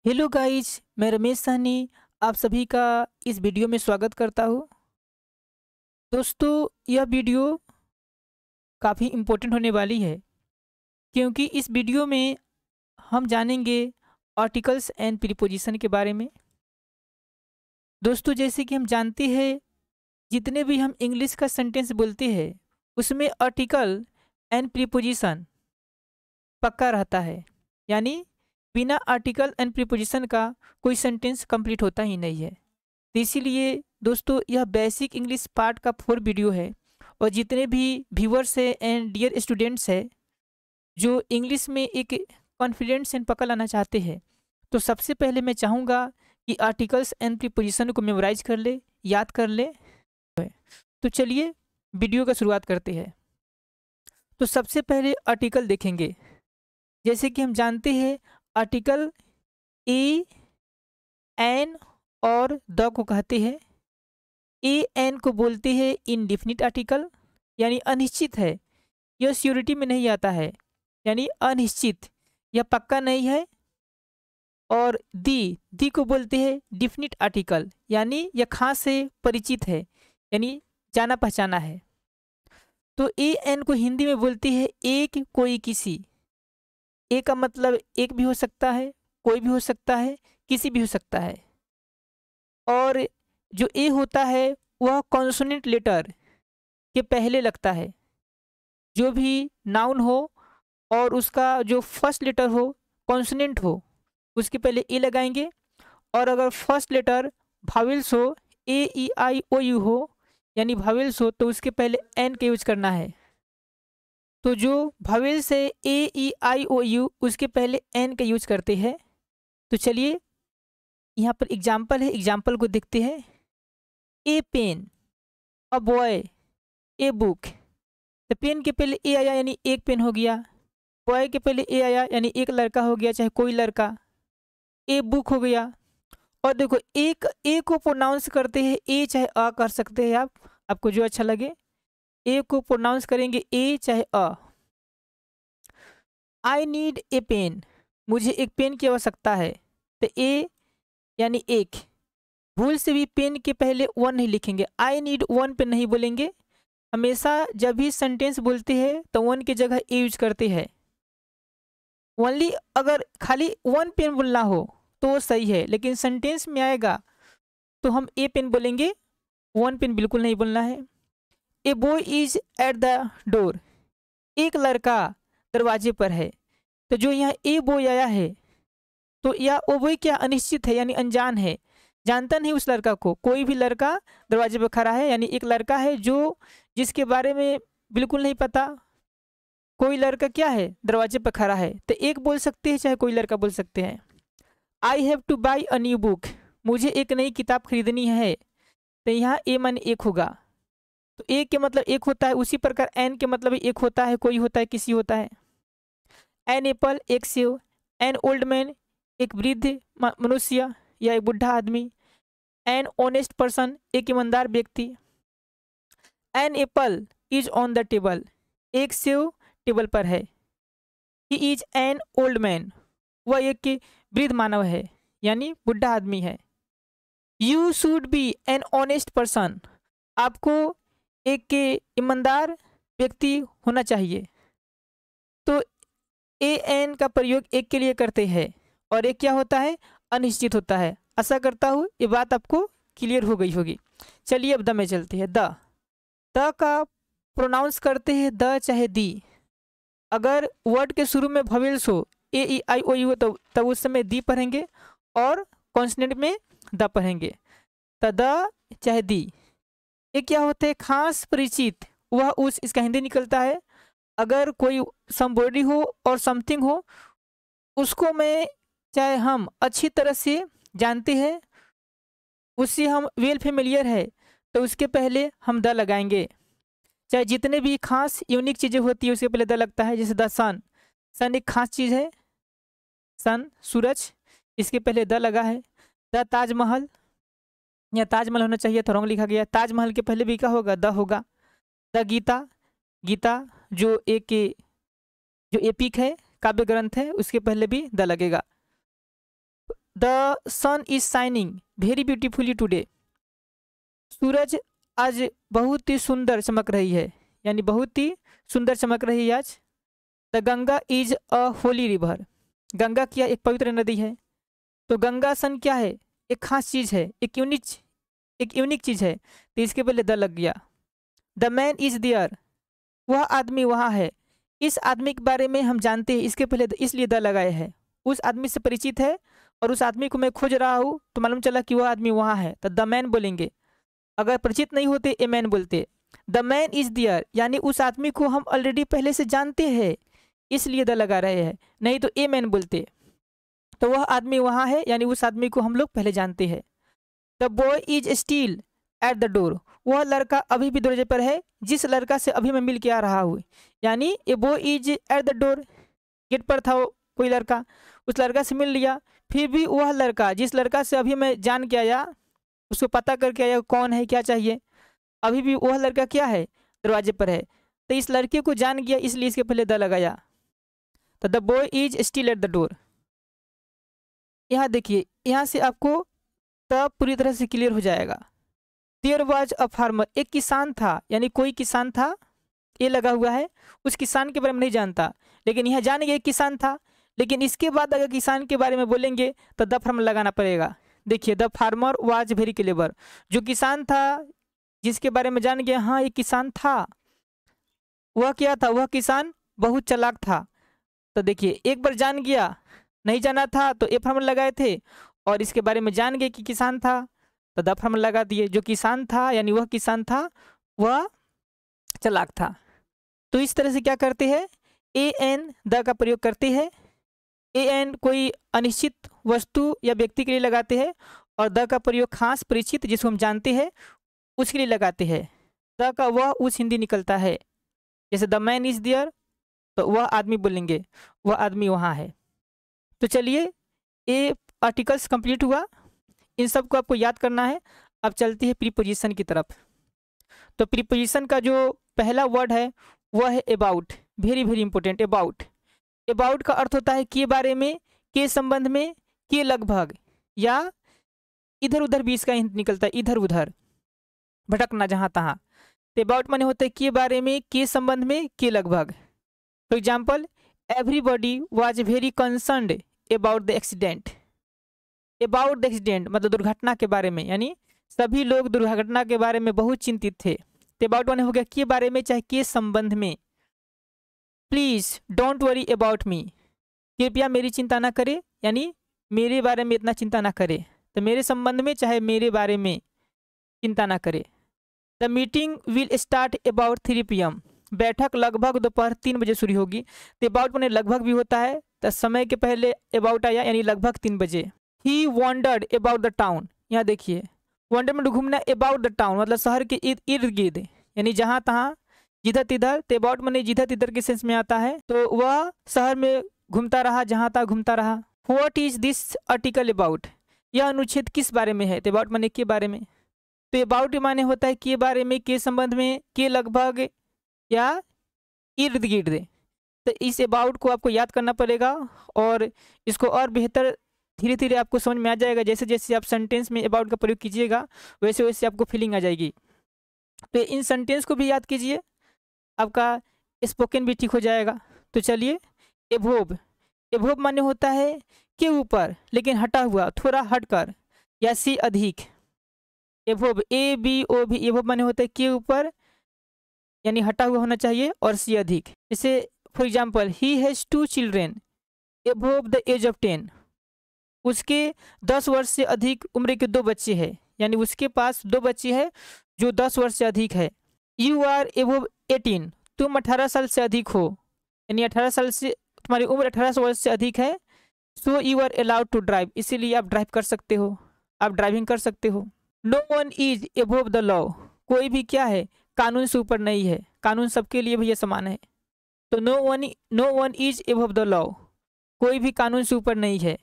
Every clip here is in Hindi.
हेलो गाइज, मैं रमेश साहनी आप सभी का इस वीडियो में स्वागत करता हूँ। दोस्तों, यह वीडियो काफ़ी इम्पोर्टेंट होने वाली है क्योंकि इस वीडियो में हम जानेंगे आर्टिकल्स एंड प्रीपोजिशन के बारे में। दोस्तों, जैसे कि हम जानते हैं, जितने भी हम इंग्लिश का सेंटेंस बोलते हैं उसमें आर्टिकल एंड प्रीपोजिशन पक्का रहता है। यानी बिना आर्टिकल एंड प्रीपोजिशन का कोई सेंटेंस कंप्लीट होता ही नहीं है। तो इसीलिए दोस्तों, यह बेसिक इंग्लिश पार्ट का 4 वीडियो है और जितने भी व्यूअर्स है एंड डियर स्टूडेंट्स है जो इंग्लिश में एक कॉन्फिडेंस एंड पकड़ लाना चाहते हैं, तो सबसे पहले मैं चाहूँगा कि आर्टिकल्स एंड प्रीपोजिशन को मेमोराइज कर ले, याद कर ले। तो चलिए वीडियो का शुरुआत करते हैं। तो सबसे पहले आर्टिकल देखेंगे। जैसे कि हम जानते हैं, आर्टिकल ए एन और द को कहते हैं। ए एन को बोलते हैं इनडिफिनिट आर्टिकल, यानी अनिश्चित है, यह श्योरिटी में नहीं आता है, यानी अनिश्चित, यह पक्का नहीं है। और दी को बोलते हैं डिफिनिट आर्टिकल, यानी यह खास से परिचित है, यानी जाना पहचाना है। तो ए एन को हिंदी में बोलते हैं एक, कोई, किसी। ए का मतलब एक भी हो सकता है, कोई भी हो सकता है, किसी भी हो सकता है। और जो ए होता है वह कॉन्सोनेंट लेटर के पहले लगता है। जो भी नाउन हो और उसका जो फर्स्ट लेटर हो कॉन्सोनेंट हो, उसके पहले ए लगाएंगे। और अगर फर्स्ट लेटर भावेल्स हो, ए ई आई ओ यू हो, यानी भावेल्स हो, तो उसके पहले एन का यूज करना है। तो जो भावेल्स है ए ई आई ओ यू, उसके पहले एन का यूज करते हैं। तो चलिए यहाँ पर एग्जाम्पल है, एग्जाम्पल को देखते हैं। A pen, a boy, a book. तो पेन के पहले ए आया यानी एक पेन हो गया, बॉय के पहले ए आया यानी एक लड़का हो गया, चाहे कोई लड़का। ए बुक हो गया। और देखो, एक ए को प्रोनाउंस करते हैं ए चाहे अ कर सकते हैं आप, आपको जो अच्छा लगे। ए को प्रोनाउंस करेंगे ए चाहे अ। आई नीड ए पेन, मुझे एक पेन की आवश्यकता है। तो ए यानी एक, भूल से भी पेन के पहले वन नहीं लिखेंगे, आई नीड वन पे नहीं बोलेंगे। हमेशा जब भी सेंटेंस बोलते हैं तो वन की जगह ए यूज करते हैं। ओनली अगर खाली वन पेन बोलना हो तो वो सही है, लेकिन सेंटेंस में आएगा तो हम ए पेन बोलेंगे, वन पेन बिल्कुल नहीं बोलना है। ए boy is at the door, एक लड़का दरवाजे पर है। तो जो यहाँ ए बॉय आया है, तो या वो बॉय क्या अनिश्चित है, यानी अनजान है, जानता नहीं उस लड़का को। कोई भी लड़का दरवाजे पर खड़ा है, यानी एक लड़का है जो जिसके बारे में बिल्कुल नहीं पता। कोई लड़का क्या है, दरवाजे पर खड़ा है। तो एक बोल सकते हैं, चाहे कोई लड़का बोल सकते हैं। I have two by a new book, मुझे एक नई किताब खरीदनी है। तो यहाँ ए मन एक होगा। तो ए के मतलब एक होता है, उसी प्रकार एन के मतलब एक होता है, कोई होता है, किसी होता है। एन एप्पल, एक सेव। एन ओल्ड मैन, एक वृद्ध मनुष्य या एक बुढ़ा आदमी। एन ऑनेस्ट पर्सन, एक ईमानदार व्यक्ति। An apple is on the table, एक सेव टेबल पर है। He is an old man, वह एक वृद्ध मानव है, यानी बुढ़ा आदमी है। You should be an honest person, आपको एक ईमानदार व्यक्ति होना चाहिए। तो ए एन का प्रयोग एक के लिए करते हैं और एक क्या होता है, अनिश्चित होता है। आशा करता हूँ ये बात आपको क्लियर हो गई होगी। चलिए अब द में चलते हैं। द का प्रोनाउंस करते हैं द चाहे दी। अगर वर्ड के शुरू में वोवेल्स हो, ए ई आई ओ यू, तो तब उस समय दी पढ़ेंगे और कॉन्सोनेंट में द पढ़ेंगे। तो द चाहे दी, ये क्या होते हैं, खास परिचित, वह उस, इसका हिंदी निकलता है। अगर कोई समबॉडी हो और समथिंग हो, उसको मैं चाहे हम अच्छी तरह से जानते हैं, उससे हम वेल फेमिलियर है, तो उसके पहले हम द लगाएंगे। चाहे जितने भी खास यूनिक चीज़ें होती है उसके पहले द लगता है। जैसे द सन, सन एक खास चीज़ है, सन सूरज, इसके पहले द लगा है। द ताजमहल, या ताजमहल होना चाहिए, तो रॉन्ग लिखा गया। ताजमहल के पहले भी क्या होगा, द होगा। द गीता, गीता जो एपिक है, काव्य ग्रंथ है, उसके पहले भी द लगेगा। The sun is shining very beautifully today. सूरज आज बहुत ही सुंदर चमक रही है, यानी बहुत ही सुंदर चमक रही है आज। The Ganga is a Holi river. Ganga क्या एक पवित्र नदी है। तो गंगा सन क्या है, एक खास चीज़ है, एक यूनिक चीज़ है, तो इसके पहले द लग गया। द मैन इज देयर, वह आदमी वहाँ है। इस आदमी के बारे में हम जानते हैं, इसके पहले इसलिए द लगाए हैं। उस आदमी से परिचित है और उस आदमी को मैं खोज रहा हूँ, तो मालूम चला कि वह आदमी वहाँ है, तो द मैन बोलेंगे। अगर परिचित नहीं होते ए मैन बोलते। द मैन इज देयर, यानी उस आदमी को हम ऑलरेडी पहले से जानते हैं, इसलिए द लगा रहे हैं, नहीं तो ए मैन बोलते। तो वह आदमी वहाँ है, यानी उस आदमी को हम लोग पहले जानते हैं। The boy is still at the door, वह लड़का अभी भी दरवाजे पर है, जिस लड़का से अभी मैं मिल के आ रहा हूँ। यानी a boy is at the door, gate पर था वो कोई लड़का, उस लड़का से मिल लिया, फिर भी वह लड़का जिस लड़का से अभी मैं जान के आया, उसको पता करके आया कौन है क्या चाहिए, अभी भी वह लड़का क्या है, दरवाजे पर है। तो इस लड़के को जान गया, इसलिए इसके पहले द लगाया। तो the boy is still at the door. यहाँ देखिए, यहाँ से आपको तब पूरी तरह से क्लियर हो जाएगा। देयर वाज अ फार्मर, एक किसान था, यानी कोई किसान था, ये लगा हुआ है। उस किसान के बारे में नहीं जानता, लेकिन यहाँ जान गए किसान था। लेकिन इसके बाद अगर किसान के बारे में बोलेंगे तो द फार्मर लगाना पड़ेगा। देखिए, the farmer was very clever, जो किसान था जिसके बारे में जान गया, हाँ ये किसान था, वह क्या था, वह किसान बहुत चालाक था। तो देखिए, एक बार जान गया, नहीं जाना था तो ए फार्मर लगाए थे, और इसके बारे में जान गए कि किसान था तो द फार्मर लगा दिए। जो किसान था यानी वह किसान था, वह चालाक था। तो इस तरह से क्या करते हैं, ए एन द का प्रयोग करते हैं। ए एन कोई अनिश्चित वस्तु या व्यक्ति के लिए लगाते हैं, और द का प्रयोग खास परिचित जिसको हम जानते हैं उसके लिए लगाते हैं। द का वह उस हिंदी निकलता है, जैसे द मैन इज देयर, तो वह आदमी बोलेंगे, वह आदमी वहाँ है। तो चलिए, ये आर्टिकल्स कंप्लीट हुआ, इन सब को आपको याद करना है। अब चलती है प्रीपोजिशन की तरफ। तो प्रीपोजिशन का जो पहला वर्ड है वह है about, very very important. About, about का अर्थ होता है के बारे में, के संबंध में, के लगभग, या इधर उधर भी इसका हिंट निकलता है, इधर उधर भटकना जहाँ तहाँ। तो अबाउट माने होता है के बारे में, के संबंध में, के लगभग। For example, everybody was very concerned about the accident. About the accident मतलब दुर्घटना के बारे में, यानी सभी लोग दुर्घटना के बारे में बहुत चिंतित थे। तो अबाउट माने हो गया के बारे में चाहे के संबंध में। Please don't worry about me, कृपया मेरी चिंता ना करे, यानी मेरे बारे में इतना चिंता ना करे। तो मेरे संबंध में चाहे मेरे बारे में चिंता ना करे। The meeting will start about 3 PM, बैठक लगभग दोपहर 3 बजे शुरू होगी। तो अबाउट माने लगभग भी होता है, तो समय के पहले अबाउट आया, यानी लगभग 3 बजे। ही वॉन्डर्ड अबाउट द टाउन, यहाँ देखिए वॉन्डर में घूमना, अबाउट द टाउन मतलब शहर के इर्द गिर्द, यानी जहाँ तहाँ जिधर तिधर। तो अबाउट माने जिधर तिधर के सेंस में आता है, तो वह शहर में घूमता रहा, जहाँ तहाँ घूमता रहा। What is this article about, यह अनुच्छेद किस बारे में है। तो अबाउट माने के बारे में। तो अबाउट माने होता है के बारे में, के संबंध में, के लगभग या इर्द गिर्द। तो इस अबाउट को आपको याद करना पड़ेगा, और इसको और बेहतर धीरे धीरे आपको समझ में आ जाएगा। जैसे जैसे आप सेंटेंस में अबाउट का प्रयोग कीजिएगा, वैसे वैसे आपको फीलिंग आ जाएगी। तो इन सेंटेंस को भी याद कीजिए, आपका स्पोकन भी ठीक हो जाएगा। तो चलिए, एभोव, एभोव माने होता है के ऊपर लेकिन हटा हुआ, थोड़ा हटकर, या सी अधिक। एभोव, ABOV, एभोव माने होता है के ऊपर यानी हटा हुआ होना चाहिए, और सी अधिक। जैसे for example, he has 2 children above the age of 10, उसके 10 वर्ष से अधिक उम्र के 2 बच्चे हैं, यानी उसके पास 2 बच्चे हैं जो 10 वर्ष से अधिक है। यू आर एभोव 18, तुम 18 साल से अधिक हो, यानी 18 साल से तुम्हारी उम्र 18 वर्ष से अधिक है। So you are allowed to drive, इसीलिए आप ड्राइव कर सकते हो, आप ड्राइविंग कर सकते हो। No one is above the law, कोई भी क्या है, कानून से ऊपर नहीं है, कानून सबके लिए भैया समान है। तो no one is above the law, कोई भी कानून से ऊपर नहीं है।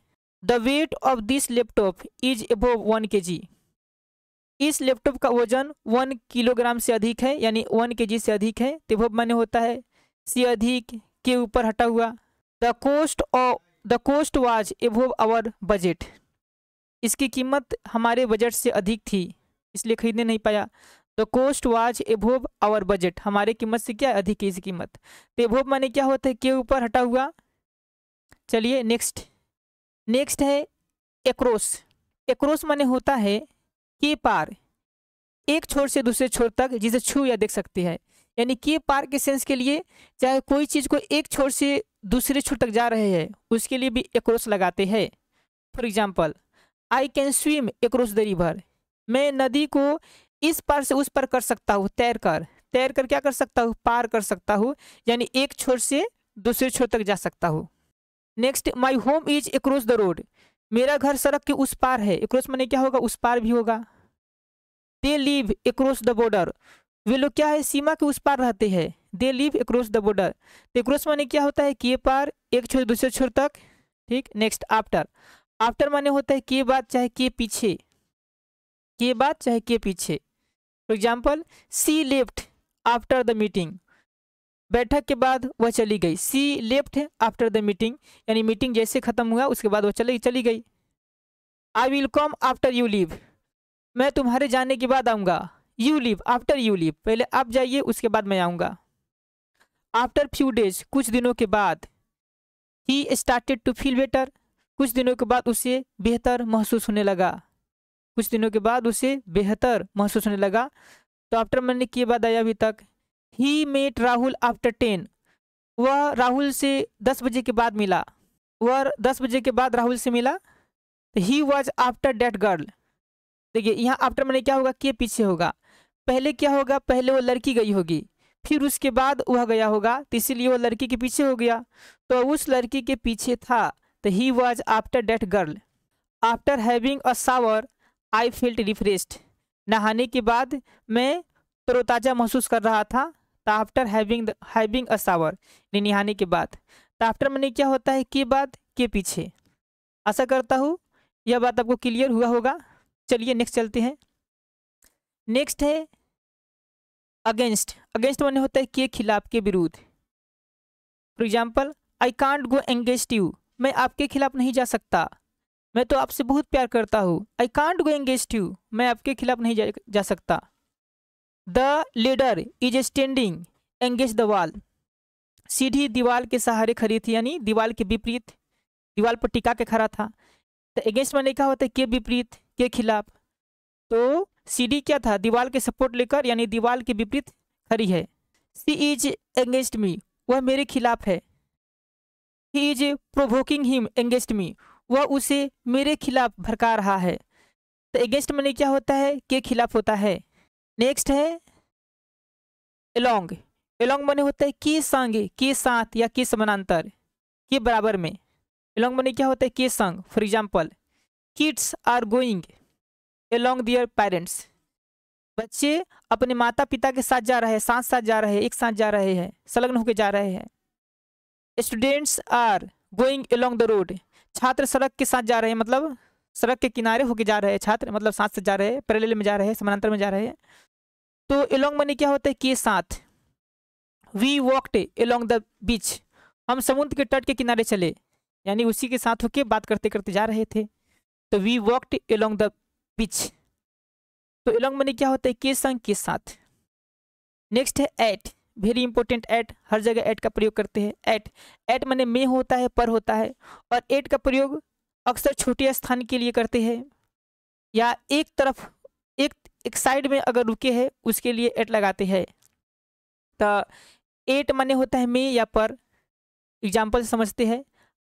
The weight of this laptop is above 1 kg, इस लैपटॉप का वजन 1 किलोग्राम से अधिक है, यानी 1 kg से अधिक है। तो एबोव माने होता है से अधिक, के ऊपर हटा हुआ। The cost was above our budget, इसकी कीमत हमारे बजट से अधिक थी, इसलिए खरीदने नहीं पाया। The cost was above our budget, हमारे कीमत से क्या अधिक है इसकी कीमत। तो एबोव माने क्या होता है, के ऊपर हटा हुआ। चलिए नेक्स्ट है एक्रॉस। एक्रॉस माने होता है के पार, एक छोर से दूसरे छोर तक, जिसे छू या देख सकते हैं। यानी के पार के सेंस के लिए चाहे कोई चीज को एक छोर से दूसरे छोर तक जा रहे हैं उसके लिए भी एक्रॉस लगाते हैं। For example, I can swim across the river, मैं नदी को इस पार से उस पार कर सकता हूँ, तैर कर क्या कर सकता हूँ, पार कर सकता हूँ, यानी एक छोर से दूसरे छोर तक जा सकता हूँ। Next, my home is across the road, मेरा घर सड़क के उस पार है। एक्रॉस माने क्या होगा, उस पार भी होगा। They live across the border, वे लोग क्या है, सीमा के उस पार रहते हैं। They live across the border, तो एक्रॉस माने क्या होता है, के पार, एक छोर दूसरे छोर तक। ठीक। नेक्स्ट, आफ्टर माने होता है के बाद चाहे के पीछे, के बाद चाहे के पीछे। For example, she left after the meeting, बैठक के बाद वह चली गई। She left after the meeting, यानी मीटिंग जैसे खत्म हुआ उसके बाद वह चली गई। I will come after you leave, मैं तुम्हारे जाने के बाद आऊँगा। You leave after you leave, पहले आप जाइए उसके बाद मैं आऊँगा। आफ्टर फ्यू डेज, कुछ दिनों के बाद। He started to feel better, कुछ दिनों के बाद उसे बेहतर महसूस होने लगा। कुछ दिनों के बाद उसे बेहतर महसूस होने लगा। तो आफ्टर मैंने के बाद आया अभी तक। ही मेट राहुल आफ्टर 10, वह राहुल से 10 बजे के बाद मिला। वह 10 बजे के बाद राहुल से मिला। तो he was after that girl, देखिए यहाँ आफ्टर मैंने क्या होगा, के पीछे होगा। पहले क्या होगा, पहले वो लड़की गई होगी, फिर उसके बाद वह गया होगा, तो इसीलिए वो लड़की के पीछे हो गया। तो उस लड़की के पीछे था, तो he was after that girl. After having a shower I felt refreshed, नहाने के बाद मैं तरोताज़ा महसूस कर रहा था। तो आफ्टर हैविंग अ शावर, नहाने के बाद। तो आफ्टर मैंने क्या होता है, के बाद के पीछे। आशा करता हूँ यह बात आपको क्लियर हुआ होगा। चलिए नेक्स्ट चलते हैं। नेक्स्ट है अगेंस्ट। अगेंस्ट माने होता है के खिलाफ, के विरुद्ध। For example, I can't go against you, मैं आपके खिलाफ नहीं जा सकता, मैं तो आपसे बहुत प्यार करता हूँ। आई कांट गो एंगेस्ट यू, मैं आपके खिलाफ नहीं जा सकता। The ladder is standing against the wall, सीढ़ी दीवार के सहारे खड़ी थी, यानी दीवार के विपरीत, दीवार पर टिका के खड़ा था। तो अगेंस्ट माने क्या होता है, के विपरीत, के खिलाफ। तो सीढ़ी क्या था, दीवार के सपोर्ट लेकर, यानी दीवार के विपरीत खड़ी है। सी इज एंगेस्ट मी, वह मेरे खिलाफ है। ही इज प्रोवोकिंग हिम एंगेस्ट मी, वह उसे मेरे खिलाफ भड़का रहा है। तो एगेंस्ट माने क्या होता है, के खिलाफ होता है। नेक्स्ट है एलोंग। एलोंग माने होता है के संग, के साथ या के समानांतर, के बराबर में। एलोंग माने क्या होता है, के संग। For example, kids are going along their parents, बच्चे अपने माता पिता के साथ जा रहे हैं, साथ जा रहे हैं, एक साथ जा रहे हैं, संलग्न होकर जा रहे हैं। Students are going along the road, छात्र सड़क के साथ जा रहे हैं, मतलब सड़क के किनारे होके जा रहे हैं छात्र, मतलब साथ से जा रहे हैं, पैरेलल में जा रहे हैं, समानांतर में जा रहे हैं। तो एलोंग माने क्या होता है, के साथ। We walked along the beach, हम समुद्र के तट के किनारे चले, यानी उसी के साथ होके बात करते करते जा रहे थे। तो we walked along the beach. तो एलोंग माने क्या होता है, के संग, के साथ। नेक्स्ट है एट, वेरी इंपॉर्टेंट। एट, हर जगह एट का प्रयोग करते हैं। एट माने में होता है, पर होता है, और एट का प्रयोग अक्सर छोटे स्थान के लिए करते हैं, या एक तरफ एक साइड में अगर रुके हैं उसके लिए एट लगाते हैं। तो एट माने होता है में या पर। एग्जाम्पल समझते हैं,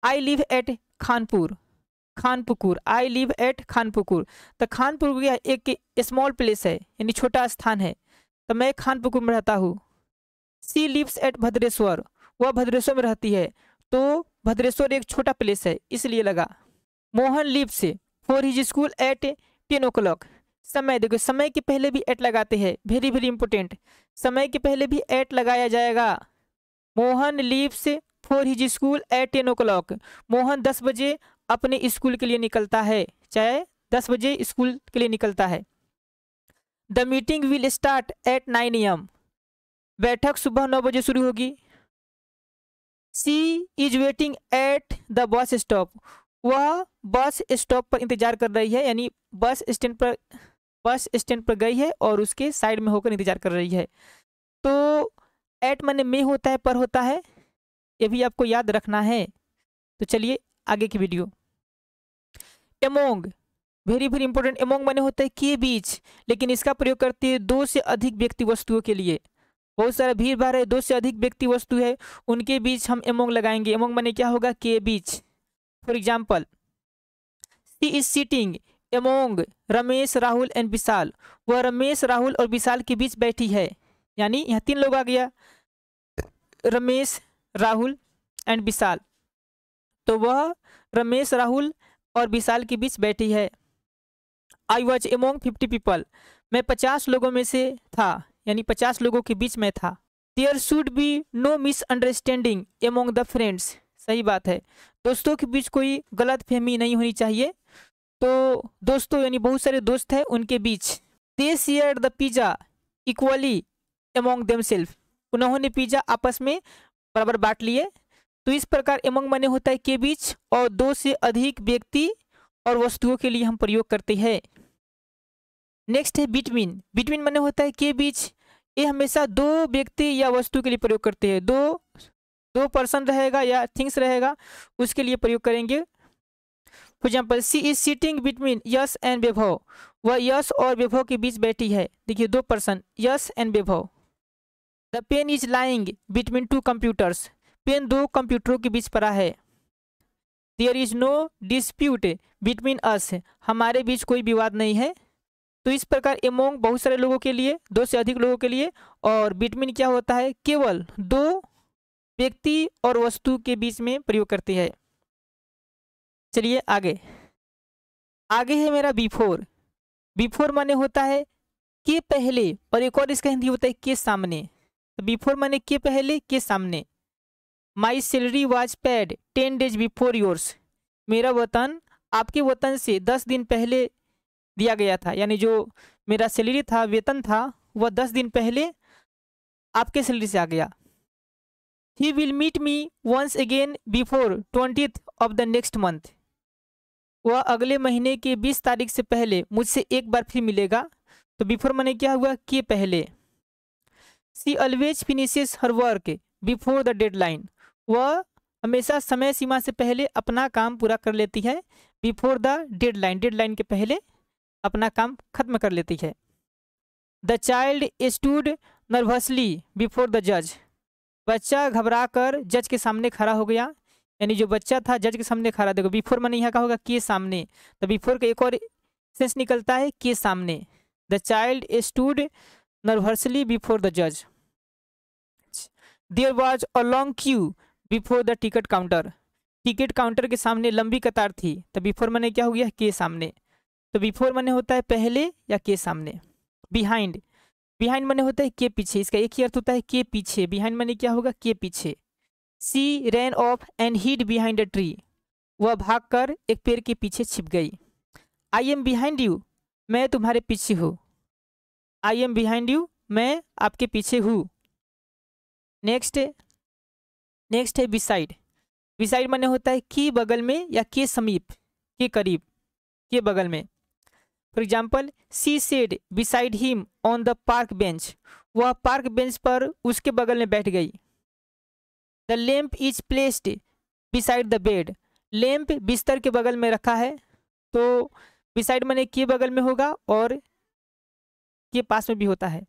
I live at Khanpur, Khanpukur, I live at Khanpukur. तो खानपुर एक स्मॉल प्लेस है, यानी छोटा स्थान है, तो मैं खानपुकुर में रहता हूँ। सी लिव्स एट भद्रेश्वर, वह भद्रेश्वर में रहती है, तो भद्रेश्वर एक छोटा प्लेस है इसलिए लगा। Mohan leaves for his school at 10 o'clock, समय देखो, समय के पहले भी एट लगाते हैं, वेरी इंपॉर्टेंट, समय के पहले भी एट लगाया जाएगा। Mohan leaves for his school at 10 o'clock, Mohan 10 बजे अपने स्कूल के लिए निकलता है, चाहे 10 बजे स्कूल के लिए निकलता है। The meeting will start at 9 AM, बैठक सुबह 9 बजे शुरू होगी। She is waiting at the bus stop, वह बस स्टॉप पर इंतजार कर रही है, यानी बस स्टैंड पर गई है और उसके साइड में होकर इंतजार कर रही है। तो एट माने में होता है, पर होता है, ये भी आपको याद रखना है। तो चलिए आगे की video. Among, very very important. Among माने होता है के बीच, लेकिन इसका प्रयोग करते हैं दो से अधिक व्यक्ति वस्तुओं के लिए। बहुत सारा भीड़ भाड़ है, दो से अधिक व्यक्ति वस्तु है, उनके बीच हम एमोंग लगाएंगे। एमोंग माने क्या होगा, के बीच। For example, she is sitting among Ramesh, Rahul and Vishal. वह रमेश, राहुल और विशाल के बीच बैठी है, यानी यहाँ 3 लोग आ गया, रमेश, राहुल एंड विशाल। तो वह रमेश, राहुल और विशाल के बीच बैठी है। आई वॉज एमोंग 50 पीपल, मैं 50 लोगों में से था, यानी 50 लोगों के बीच में था। There should be no misunderstanding among the friends, सही बात है, दोस्तों के बीच कोई गलत फहमी नहीं होनी चाहिए। तो दोस्तों यानी बहुत सारे दोस्त हैं, उनके बीच। They shared the pizza equally among themselves, उन्होंने पिज्जा आपस में बराबर बांट लिए। तो इस प्रकार एमोंग माने होता है के बीच, और दो से अधिक व्यक्ति और वस्तुओं के लिए हम प्रयोग करते हैं। नेक्स्ट है बिटवीन। बिटवीन माने होता है के बीच, ये हमेशा दो व्यक्ति या वस्तु के लिए प्रयोग करते हैं। दो पर्सन रहेगा या थिंग्स रहेगा, उसके लिए प्रयोग करेंगे। For example, she is sitting between Yash and Vaibhav, वह यश और वैभव के बीच बैठी है। देखिए 2 person, Yash and Vaibhav. The pen is lying between 2 computers, pen 2 कंप्यूटरों के बीच पड़ा है। There is no dispute between us, हमारे बीच कोई विवाद नहीं है। तो इस प्रकार एमोंग बहुत सारे लोगों के लिए, 2 से अधिक लोगों के लिए, और बिटवीन क्या होता है, केवल 2 व्यक्ति और वस्तु के बीच में प्रयोग करती है। चलिए आगे है मेरा बिफोर। बिफोर माने होता है के पहले, और एक और इसका हिंदी होता है के सामने। तो बिफोर माने के पहले, के सामने। My salary was paid 10 days before yours, मेरा वेतन आपके वेतन से 10 दिन पहले दिया गया था, यानी जो मेरा सैलरी था, वेतन था, वह 10 दिन पहले आपके सैलरी से आ गया। He will meet me once again before 20th of the next month, वह अगले महीने के 20 तारीख से पहले मुझसे एक बार फिर मिलेगा। तो बिफोर माने क्या हुआ, के पहले। She always finishes her work before the deadline, वह हमेशा समय सीमा से पहले अपना काम पूरा कर लेती है। बिफोर द डेडलाइन, डेडलाइन के पहले अपना काम खत्म कर लेती है। The child stood nervously before the जज, बच्चा घबरा कर जज के सामने खड़ा हो गया, यानी जो बच्चा था जज के सामने खड़ा। देखो बिफोर माने यहाँ का होगा के सामने, तो बिफोर का एक और सेंस निकलता है के सामने। The child stood nervously before the जज। There was a long queue before the ticket counter, ticket counter के सामने लंबी कतार थी। तो बिफोर माने क्या हो गया, के सामने। तो बिफोर माने होता है पहले या के सामने। बिहाइंड, बिहाइंड माने होता है के पीछे, इसका एक ही अर्थ होता है के पीछे। बिहाइंड माने क्या होगा, के पीछे। She ran off and hid behind a tree, वह भागकर एक पेड़ के पीछे छिप गई। आई एम बिहाइंड यू, मैं तुम्हारे पीछे हूँ। आई एम बिहाइंड यू, मैं आपके पीछे हूँ। नेक्स्ट है बिसाइड। बिसाइड माने होता है के बगल में या के समीप, के करीब, के बगल में। For example, she said beside him on the park bench, वह पार्क बेंच पर उसके बगल में बैठ गई। The lamp is placed beside the bed, lamp बिस्तर के बगल में रखा है। तो बिसाइड माने के बगल में होगा और के पास में भी होता है,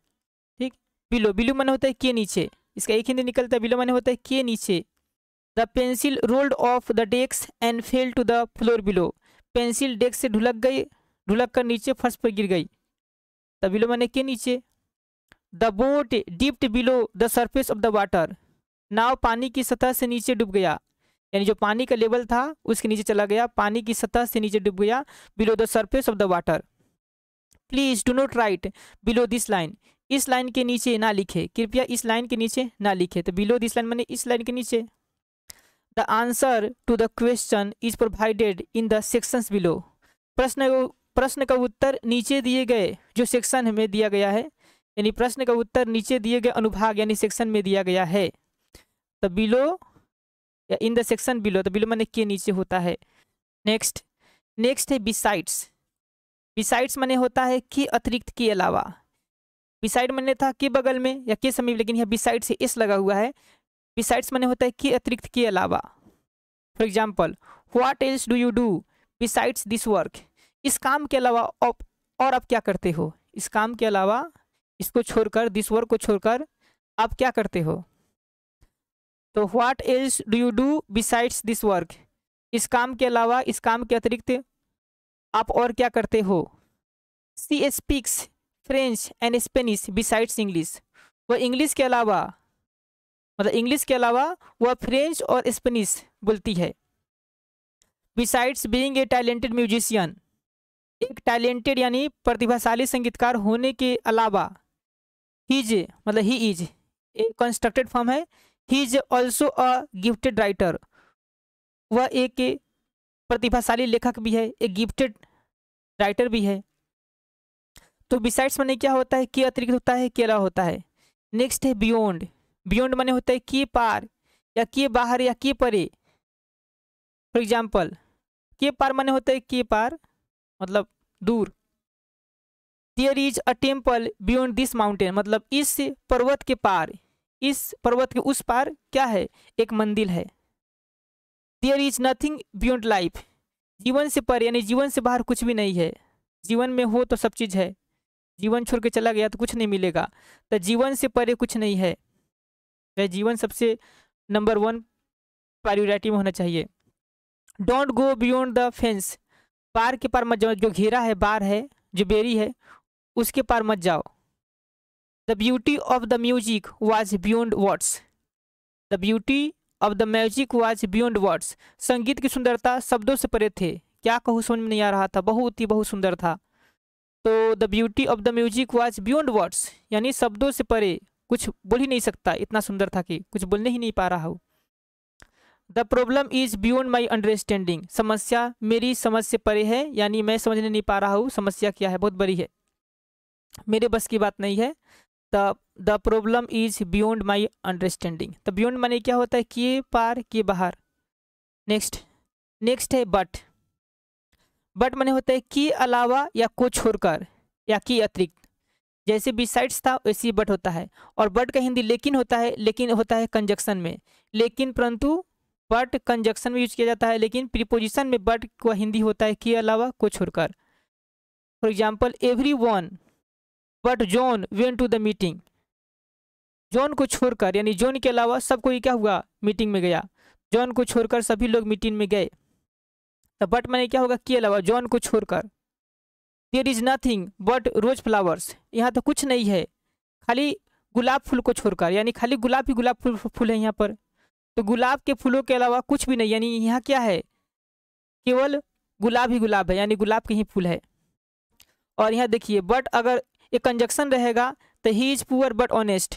ठीक। बिलो, बिलो माने होता है के नीचे, इसका एक हिंदी निकलता है, बिलो माने होता है के नीचे। The pencil rolled off the desk and fell to the floor below, pencil desk से ढुलक कर नीचे फर्श पर गिर गई। द बिलो माने के नीचे। The boat dipped below the surface of the water, नाव पानी की सतह से नीचे डूब गया, यानी जो पानी का लेवल था उसके नीचे चला गया, पानी की सतह से नीचे डूब गया। Below the surface of the water. Please do not right below this line, इस लाइन के नीचे ना लिखे, कृपया इस लाइन के नीचे ना लिखे। तो बिलो दिस लाइन माने इस लाइन के नीचे। The answer to the question is provided in the sections below, प्रश्न का उत्तर नीचे दिए गए जो सेक्शन में दिया गया है, यानी प्रश्न का उत्तर नीचे दिए गए अनुभाग यानी सेक्शन में दिया गया है। तो बिलो या इन द सेक्शन बिलो, तो बिलो माने के नीचे होता है। नेक्स्ट नेक्स्ट है बिसाइड्स। बिसाइड्स माने होता है कि अतिरिक्त, के अलावा। बिसाइड माने था के बगल में या के समीप, लेकिन यहाँ बिसाइड से इस लगा हुआ है। बिसाइड्स माने होता है कि अतिरिक्त, के अलावा। For example, what else do you do besides this work. इस काम के अलावा और आप क्या करते हो। इस काम के अलावा, इसको छोड़कर, दिस वर्क को छोड़कर आप क्या करते हो। तो what else do you do besides this work, इस काम के अलावा, इस काम के अतिरिक्त आप और क्या करते हो। She speaks French and Spanish besides English. वह इंग्लिश के अलावा, मतलब इंग्लिश के अलावा वह फ्रेंच और स्पेनिश बोलती है। Besides being a talented musician, एक टैलेंटेड यानी प्रतिभाशाली संगीतकार होने के अलावा, हीज मतलब he is a constructed form है। He is also a gifted writer, वह एक प्रतिभाशाली लेखक भी है, एक गिफ्टेड राइटर भी है। तो बिसाइड्स माने क्या होता है, के अतिरिक्त होता है, के अलावा होता है। नेक्स्ट है बियॉन्ड। बियॉन्ड माने होता है के पार या के बाहर या के परे। फॉर एग्जाम्पल, के पार माने होता है के पार मतलब दूर। There is a temple beyond this mountain, मतलब इस पर्वत के पार, इस पर्वत के उस पार क्या है, एक मंदिर है। There is nothing beyond life, जीवन से परे यानी जीवन से बाहर कुछ भी नहीं है। जीवन में हो तो सब चीज़ है, जीवन छोड़ के चला गया तो कुछ नहीं मिलेगा। तो जीवन से परे कुछ नहीं है, तो जीवन सबसे नंबर 1 प्रायोरिटी में होना चाहिए। Don't go beyond the fence, पार के पार मत जाओ, जो घेरा है, बार है, जो बेरी है, उसके पार मत जाओ। The beauty of the music was beyond words, the beauty of the music was beyond words, संगीत की सुंदरता शब्दों से परे थे। क्या कहूँ समझ में नहीं आ रहा था, बहुत ही बहुत सुंदर था। तो the beauty of the music was beyond words यानी शब्दों से परे, कुछ बोल ही नहीं सकता, इतना सुंदर था कि कुछ बोलने ही नहीं पा रहा हूँ। The problem is beyond my understanding, समस्या मेरी समझ से परे है, यानी मैं समझने नहीं पा रहा हूँ समस्या क्या है, बहुत बड़ी है, मेरे बस की बात नहीं है। The problem is beyond my understanding. तो बियॉन्ड माने क्या होता है, के पार, के बाहर। नेक्स्ट है बट। बट माने होता है के अलावा या को छोड़कर या के अतिरिक्त। जैसे बिसाइड्स था वैसे बट होता है। और बट का हिंदी लेकिन होता है, लेकिन होता है कंजक्शन में। लेकिन परंतु बट कंजक्शन में यूज किया जाता है, लेकिन प्रीपोजिशन में बट का हिंदी होता है के अलावा, को छोड़कर। For example, everyone but John went to the meeting, John को छोड़कर यानी जॉन के अलावा सब कोई क्या हुआ, मीटिंग में गया। जॉन को छोड़कर सभी लोग मीटिंग में गए। तो बट माने क्या होगा, के अलावा, जॉन को छोड़कर। There is nothing but rose flowers, यहाँ तो कुछ नहीं है खाली गुलाब फूल को छोड़कर, यानी खाली गुलाब ही गुलाब फूल है यहाँ पर। तो गुलाब के फूलों के अलावा कुछ भी नहीं, यानी यहाँ क्या है, केवल गुलाब ही गुलाब है, यानी गुलाब के ही फूल है। और यहाँ देखिए, बट अगर एक कंजक्शन रहेगा तो he is poor but honest,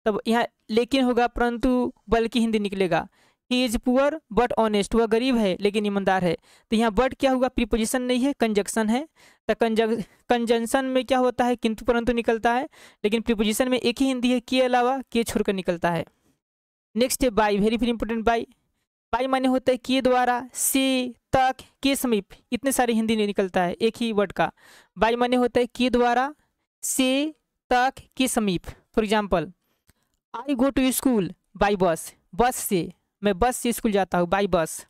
तब यहाँ लेकिन होगा परंतु बल्कि हिंदी निकलेगा। He is poor but honest, वह गरीब है लेकिन ईमानदार है। तो यहाँ बट क्या हुआ, प्रीपोजिशन नहीं है, कंजक्शन है। तो कंजंक्शन में क्या होता है, किंतु परंतु निकलता है, लेकिन प्रीपोजिशन में एक ही हिंदी है, के अलावा, के छोड़कर निकलता है। नेक्स्ट है by, very very important. By, by माने होता है के द्वारा, से, तक, के समीप, इतने सारे हिंदी नहीं निकलता है एक ही वर्ड का। बाई माने होता है के द्वारा, से, तक, के समीप। For example, I go to school by bus, bus से, मैं बस से स्कूल जाता हूँ, by bus.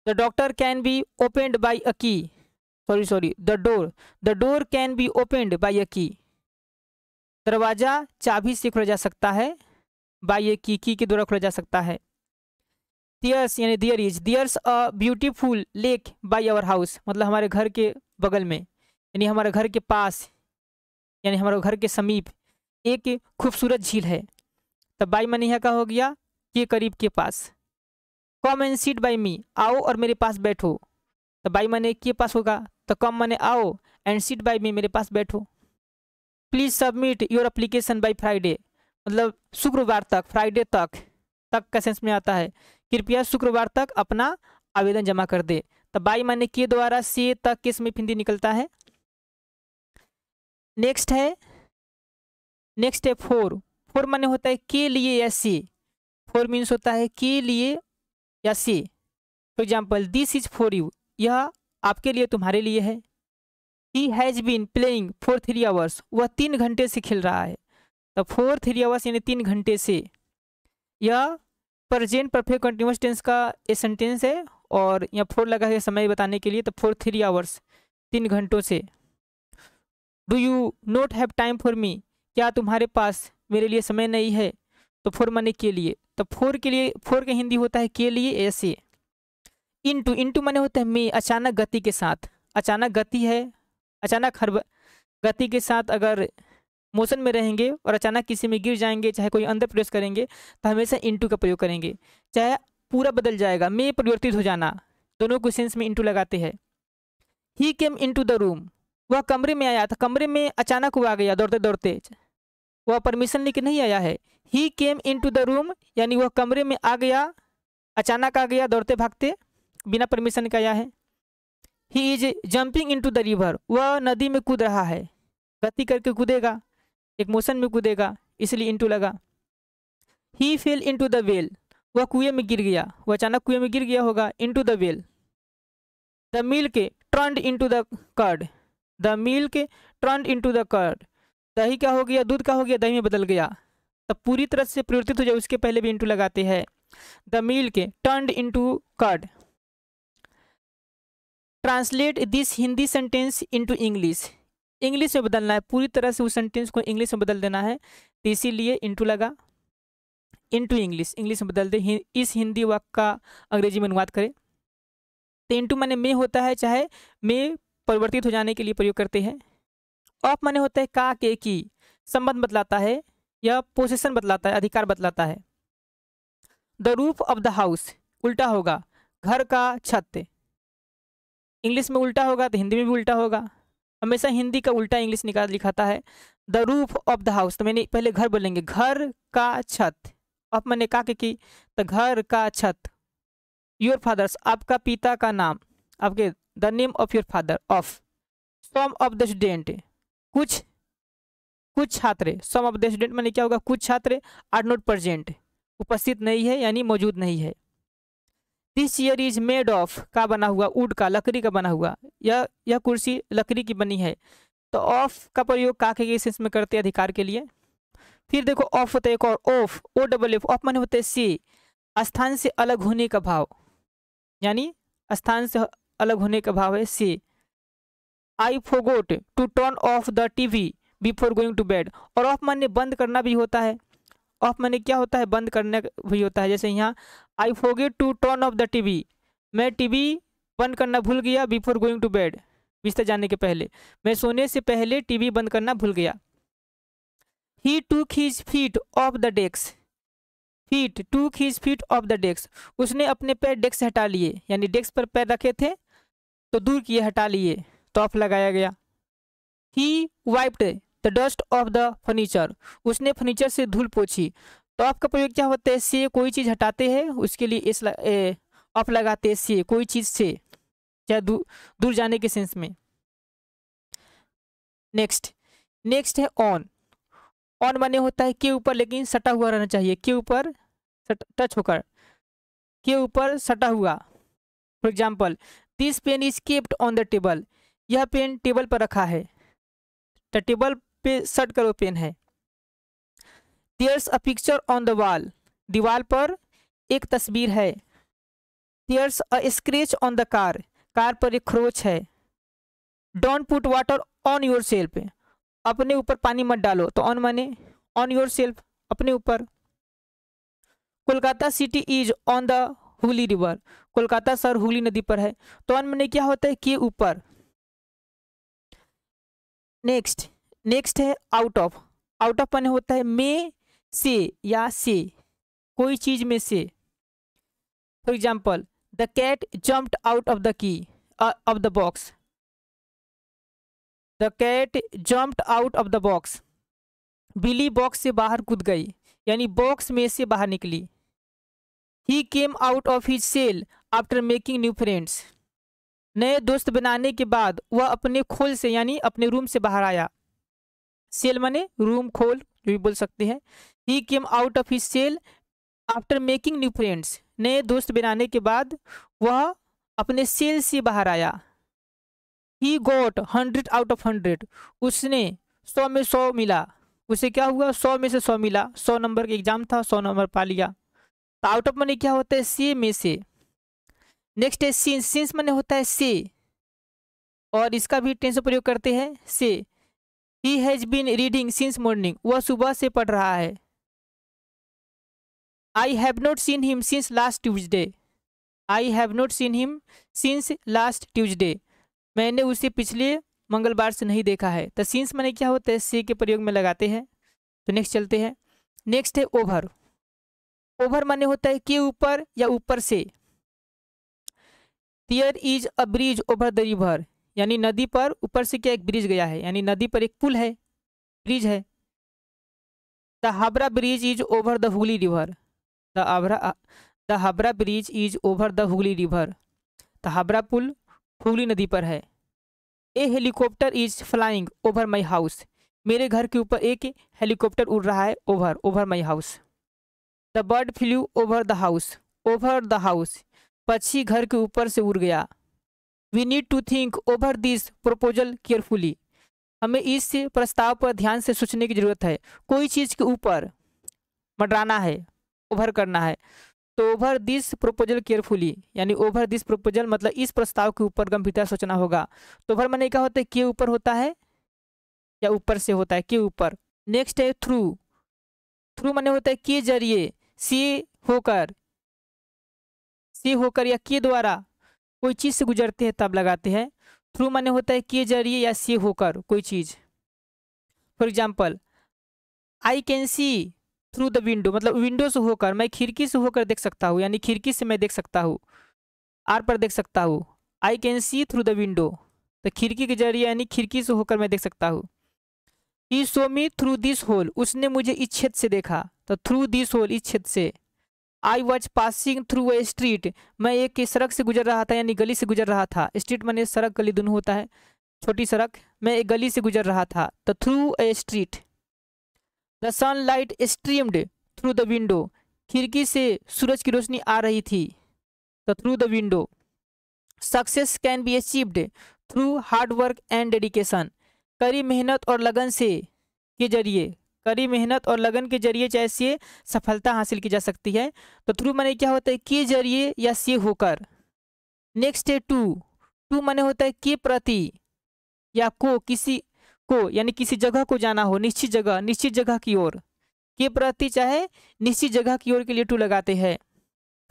The doctor can be opened by a key, sorry the door can be opened by a key, दरवाजा चाबी से खोला जा सकता है, बाई ए की के द्वारा खोला जा सकता है। देयर्स यानी there's a beautiful lake by our house, मतलब हमारे घर के बगल में, यानी हमारे घर के पास, यानी हमारे घर के समीप एक खूबसूरत झील है। तब बाई माने यहाँ का हो गया, के करीब, के पास। कम एंड सीट बाई मी, आओ और मेरे पास बैठो। तो बाई माने के पास होगा, तो कम माने आओ, एंड सीट बाई मी, मेरे पास बैठो। Please submit your application by Friday, मतलब शुक्रवार तक, फ्राइडे तक का सेंस में आता है, कृपया शुक्रवार तक अपना आवेदन जमा कर दे। तो बाई माने के द्वारा, से, तक के समीप हिंदी निकलता है। नेक्स्ट है फोर। फोर माने होता है के लिए या से। फोर मीन्स होता है के लिए या से। For example this is for you, यह आपके लिए, तुम्हारे लिए है। He has been playing for 3 hours, वह 3 घंटे से खेल रहा है। तो फॉर 3 आवर्स यानी 3 घंटे से, यह प्रेजेंट परफेक्ट कंटिन्यूअस टेंस का एक सेंटेंस है और यहाँ फोर लगा है समय बताने के लिए। तो फॉर 3 आवर्स, 3 घंटों से। Do you not have time for me, क्या तुम्हारे पास मेरे लिए समय नहीं है। तो फॉर माने के लिए, तो फॉर के लिए, फॉर का हिंदी होता है के लिए, ऐसे। इनटू, इनटू माने होता है में, अचानक गति के साथ। अचानक गति है, अचानक हर गति के साथ अगर मोशन में रहेंगे और अचानक किसी में गिर जाएंगे, चाहे कोई अंदर प्रवेश करेंगे, तो हमेशा इनटू का प्रयोग करेंगे। चाहे पूरा बदल जाएगा, में परिवर्तित हो जाना, दोनों को सेंस में इनटू लगाते हैं। He came into the room, वह कमरे में आया था। कमरे में अचानक वो आ गया दौड़ते दौड़ते, वह परमिशन लेके नहीं आया है। ही केम इनटू द रूम यानी वह कमरे में आ गया, अचानक आ गया दौड़ते भागते, बिना परमिशन का आया है। He is jumping into the river, वह नदी में कूद रहा है। गति करके कूदेगा, एक मोशन में कूदेगा, इसलिए इनटू लगा। ही फेल इनटू द वेल, वह कुएं में गिर गया, वह अचानक कुएं में गिर गया होगा, into the well. The milk turned into the curd, the milk turned into the curd, दही क्या हो गया, दूध का हो गया, दही में बदल गया। तब पूरी तरह से परिवर्तित हो जाए उसके पहले भी इनटू लगाते हैं। The milk turned into curd. Translate this Hindi sentence into English, English में बदलना है, पूरी तरह से उस सेंटेंस को इंग्लिश में बदल देना है, तो इसीलिए इनटू लगा। इनटू इंग्लिश, इंग्लिश में बदल दे, इस हिंदी वाक्य का अंग्रेजी में अनुवाद करें। तो इनटू माने में होता है, चाहे में परिवर्तित हो जाने के लिए प्रयोग करते हैं। ऑफ माने होता है का, के, की, संबंध बतलाता है या पोजीशन बतलाता है, अधिकार बतलाता है। The roof of the house, उल्टा होगा, घर का छत। इंग्लिश में उल्टा होगा तो हिंदी में भी उल्टा होगा, हमेशा हिंदी का उल्टा इंग्लिश निकाल लिखाता है। The roof of the house, तो मैंने पहले घर बोलेंगे, घर का छत। ऑफ मैंने का के की, तो घर का छत। योर फादर्स, आपका पिता का नाम, आपके the name of your father. Of some of the student, कुछ छात्र। सम ऑफ द स्टूडेंट मैंने क्या होगा, कुछ छात्र आर नॉट प्रेजेंट, उपस्थित नहीं है यानी मौजूद नहीं है। This chair is made of, का बना हुआ, वुड का, लकड़ी का बना हुआ, यह कुर्सी लकड़ी की बनी है। तो ऑफ का प्रयोग का के सेंस में करते हैं, अधिकार के लिए। फिर देखो ऑफ होता है एक और, of, O double F. Of माने होता है से, स्थान से अलग होने का भाव, यानी स्थान से अलग होने का भाव है से। I forgot to turn off the TV before going to bed. और ऑफ माने बंद करना भी होता है, ऑफ माने क्या होता है, बंद करना भी होता है। जैसे यहाँ I forget to turn off the TV, मैं टीवी बंद करना भूल गया, बिफोर गोइंग टू बेड, बिस्तर जाने के पहले, मैं सोने से पहले टीवी बंद करना भूल गया। He took his feet off the desk, feet, took his feet off the desk, उसने अपने पैर डेस्क से हटा लिए, यानी डेस्क पर पैर रखे थे तो दूर किए, हटा लिए, तो ऑफ लगाया गया। He wiped the dust off the furniture, उसने फर्नीचर से धूल पोछी। तो ऑफ का प्रयोग क्या होता है, से कोई चीज़ हटाते हैं उसके लिए इस ऑफ लगाते हैं, से कोई चीज़ से, चाहे दूर जाने के सेंस में। नेक्स्ट है ऑन। ऑन माने होता है के ऊपर, लेकिन सटा हुआ रहना चाहिए, के ऊपर टच होकर, के ऊपर सटा हुआ। For example this pen is kept on the table, यह पेन टेबल पर रखा है, तो टेबल पे सट कर वो पेन है। There's a picture on the wall, दीवार पर एक तस्वीर है। There's a scratch on the car, car पर एक खरोच है। Don't put water on your self, अपने ऊपर पानी मत डालो, तो ऑन माने ऑन योर सेल्फ, अपने ऊपर। Kolkata city is on the Hooghly river, Kolkata शहर हुगली नदी पर है, तो ऑन माने क्या होता है, के ऊपर। नेक्स्ट है आउट ऑफ। आउट ऑफ माने होता है में से या से, कोई चीज में से। For example the cat jumped out of the key of the box, the cat jumped out of the box, बिल्ली बॉक्स से बाहर कूद गई, यानी बॉक्स में से बाहर निकली। He came out of his shell after making new friends, नए दोस्त बनाने के बाद वह अपने खोल से यानी अपने रूम से बाहर आया। सेल माने रूम, खोल भी बोल सकते हैं। He came out of his shell after making new friends, नए दोस्त बनाने के बाद वह अपने सेल से बाहर आया। ही गॉट 100 आउट ऑफ 100, उसने 100 में 100 मिला। उसे क्या हुआ, 100 में से 100 मिला। 100 नंबर का एग्जाम था, 100 नंबर पा लिया। तो आउट ऑफ मनी क्या होता है, से में से। नेक्स्ट है सिंस, सिंस मनी होता है से, और इसका भी टेंस प्रयोग करते हैं से। He has been reading since morning, वह सुबह से पढ़ रहा है। I have not seen him since last Tuesday, I have not seen him since last Tuesday, मैंने उसे पिछले मंगलवार से नहीं देखा है। तो सिंस माने क्या होता है, से के प्रयोग में लगाते हैं। तो नेक्स्ट चलते हैं। नेक्स्ट है ओवर। ओवर माने होता है के ऊपर या ऊपर से। There is a bridge over the river, यानी नदी पर ऊपर से क्या एक ब्रिज गया है, यानी नदी पर एक पुल है, ब्रिज है। The Howrah bridge is over the Hooghly river, the Howrah bridge is over the Hooghly river, the Howrah पुल हुगली नदी पर है। A helicopter is flying over my house, मेरे घर के ऊपर एक हेलीकॉप्टर उड़ रहा है, over over my house. The bird flew over the house, over the house, पक्षी घर के ऊपर से उड़ गया। We need to think over this proposal carefully, हमें इस प्रस्ताव पर ध्यान से सोचने की जरूरत है। कोई चीज़ के ऊपर मंडराना है, ओवर करना है, तो ओवर दिस प्रपोजल केयरफुली, यानी ओवर दिस प्रपोजल मतलब इस प्रस्ताव के ऊपर गंभीरता सोचना होगा। तो ओवर माने क्या होता है, के ऊपर होता है या ऊपर से होता है, के ऊपर। नेक्स्ट है थ्रू। थ्रू माने होता है के जरिए, से होकर या के द्वारा कोई चीज़ से गुजरते हैं तब लगाते हैं। थ्रू माने होता है के जरिए या से होकर कोई चीज़। For example, I can see through the window, मतलब विंडो से होकर, मैं खिड़की से होकर देख सकता हूँ, यानी खिड़की से मैं देख सकता हूँ, आर पर देख सकता हूँ। I can see through the window, तो खिड़की के जरिए यानी खिड़की से होकर मैं देख सकता हूँ। ही सो मी थ्रू दिस होल, उसने मुझे इस छेद से देखा, तो थ्रू दिस होल, इस छेद से। I was passing through a street, मैं एक सड़क से गुजर रहा था, यानी गली से गुजर रहा था। स्ट्रीट माने सड़क, गली दोनों होता है, छोटी सड़क। मैं एक गली से गुजर रहा था, तो through a street. The sunlight streamed through the window, खिड़की से सूरज की रोशनी आ रही थी, तो through the window. Success can be achieved through hard work and dedication, कड़ी मेहनत और लगन से के जरिए, कड़ी मेहनत और लगन के जरिए जैसे सफलता हासिल की जा सकती है। तो थ्रू माने क्या होता है, के जरिए या से होकर। नेक्स्ट है टू। टू माने होता है के प्रति या को, किसी को, यानी किसी जगह को जाना हो, निश्चित जगह की ओर। के प्रति चाहे निश्चित जगह की ओर के लिए टू लगाते हैं।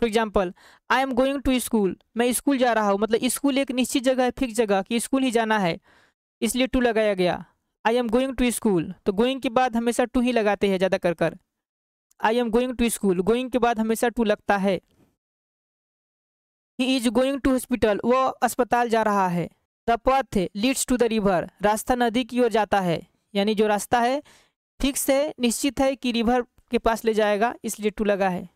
For example, I am going to school, मैं स्कूल जा रहा हूँ, मतलब स्कूल एक निश्चित जगह है, फिक्स जगह कि स्कूल ही जाना है, इसलिए टू लगाया गया। I am going to school, तो गोइंग के बाद हमेशा टू ही लगाते हैं ज़्यादा कर। I am going to school, going के बाद हमेशा टू लगता है। He is going to hospital, वो अस्पताल जा रहा है। The path leads to the river, रास्ता नदी की ओर जाता है, यानी जो रास्ता है फिक्स है, निश्चित है कि रिवर के पास ले जाएगा, इसलिए टू लगा है।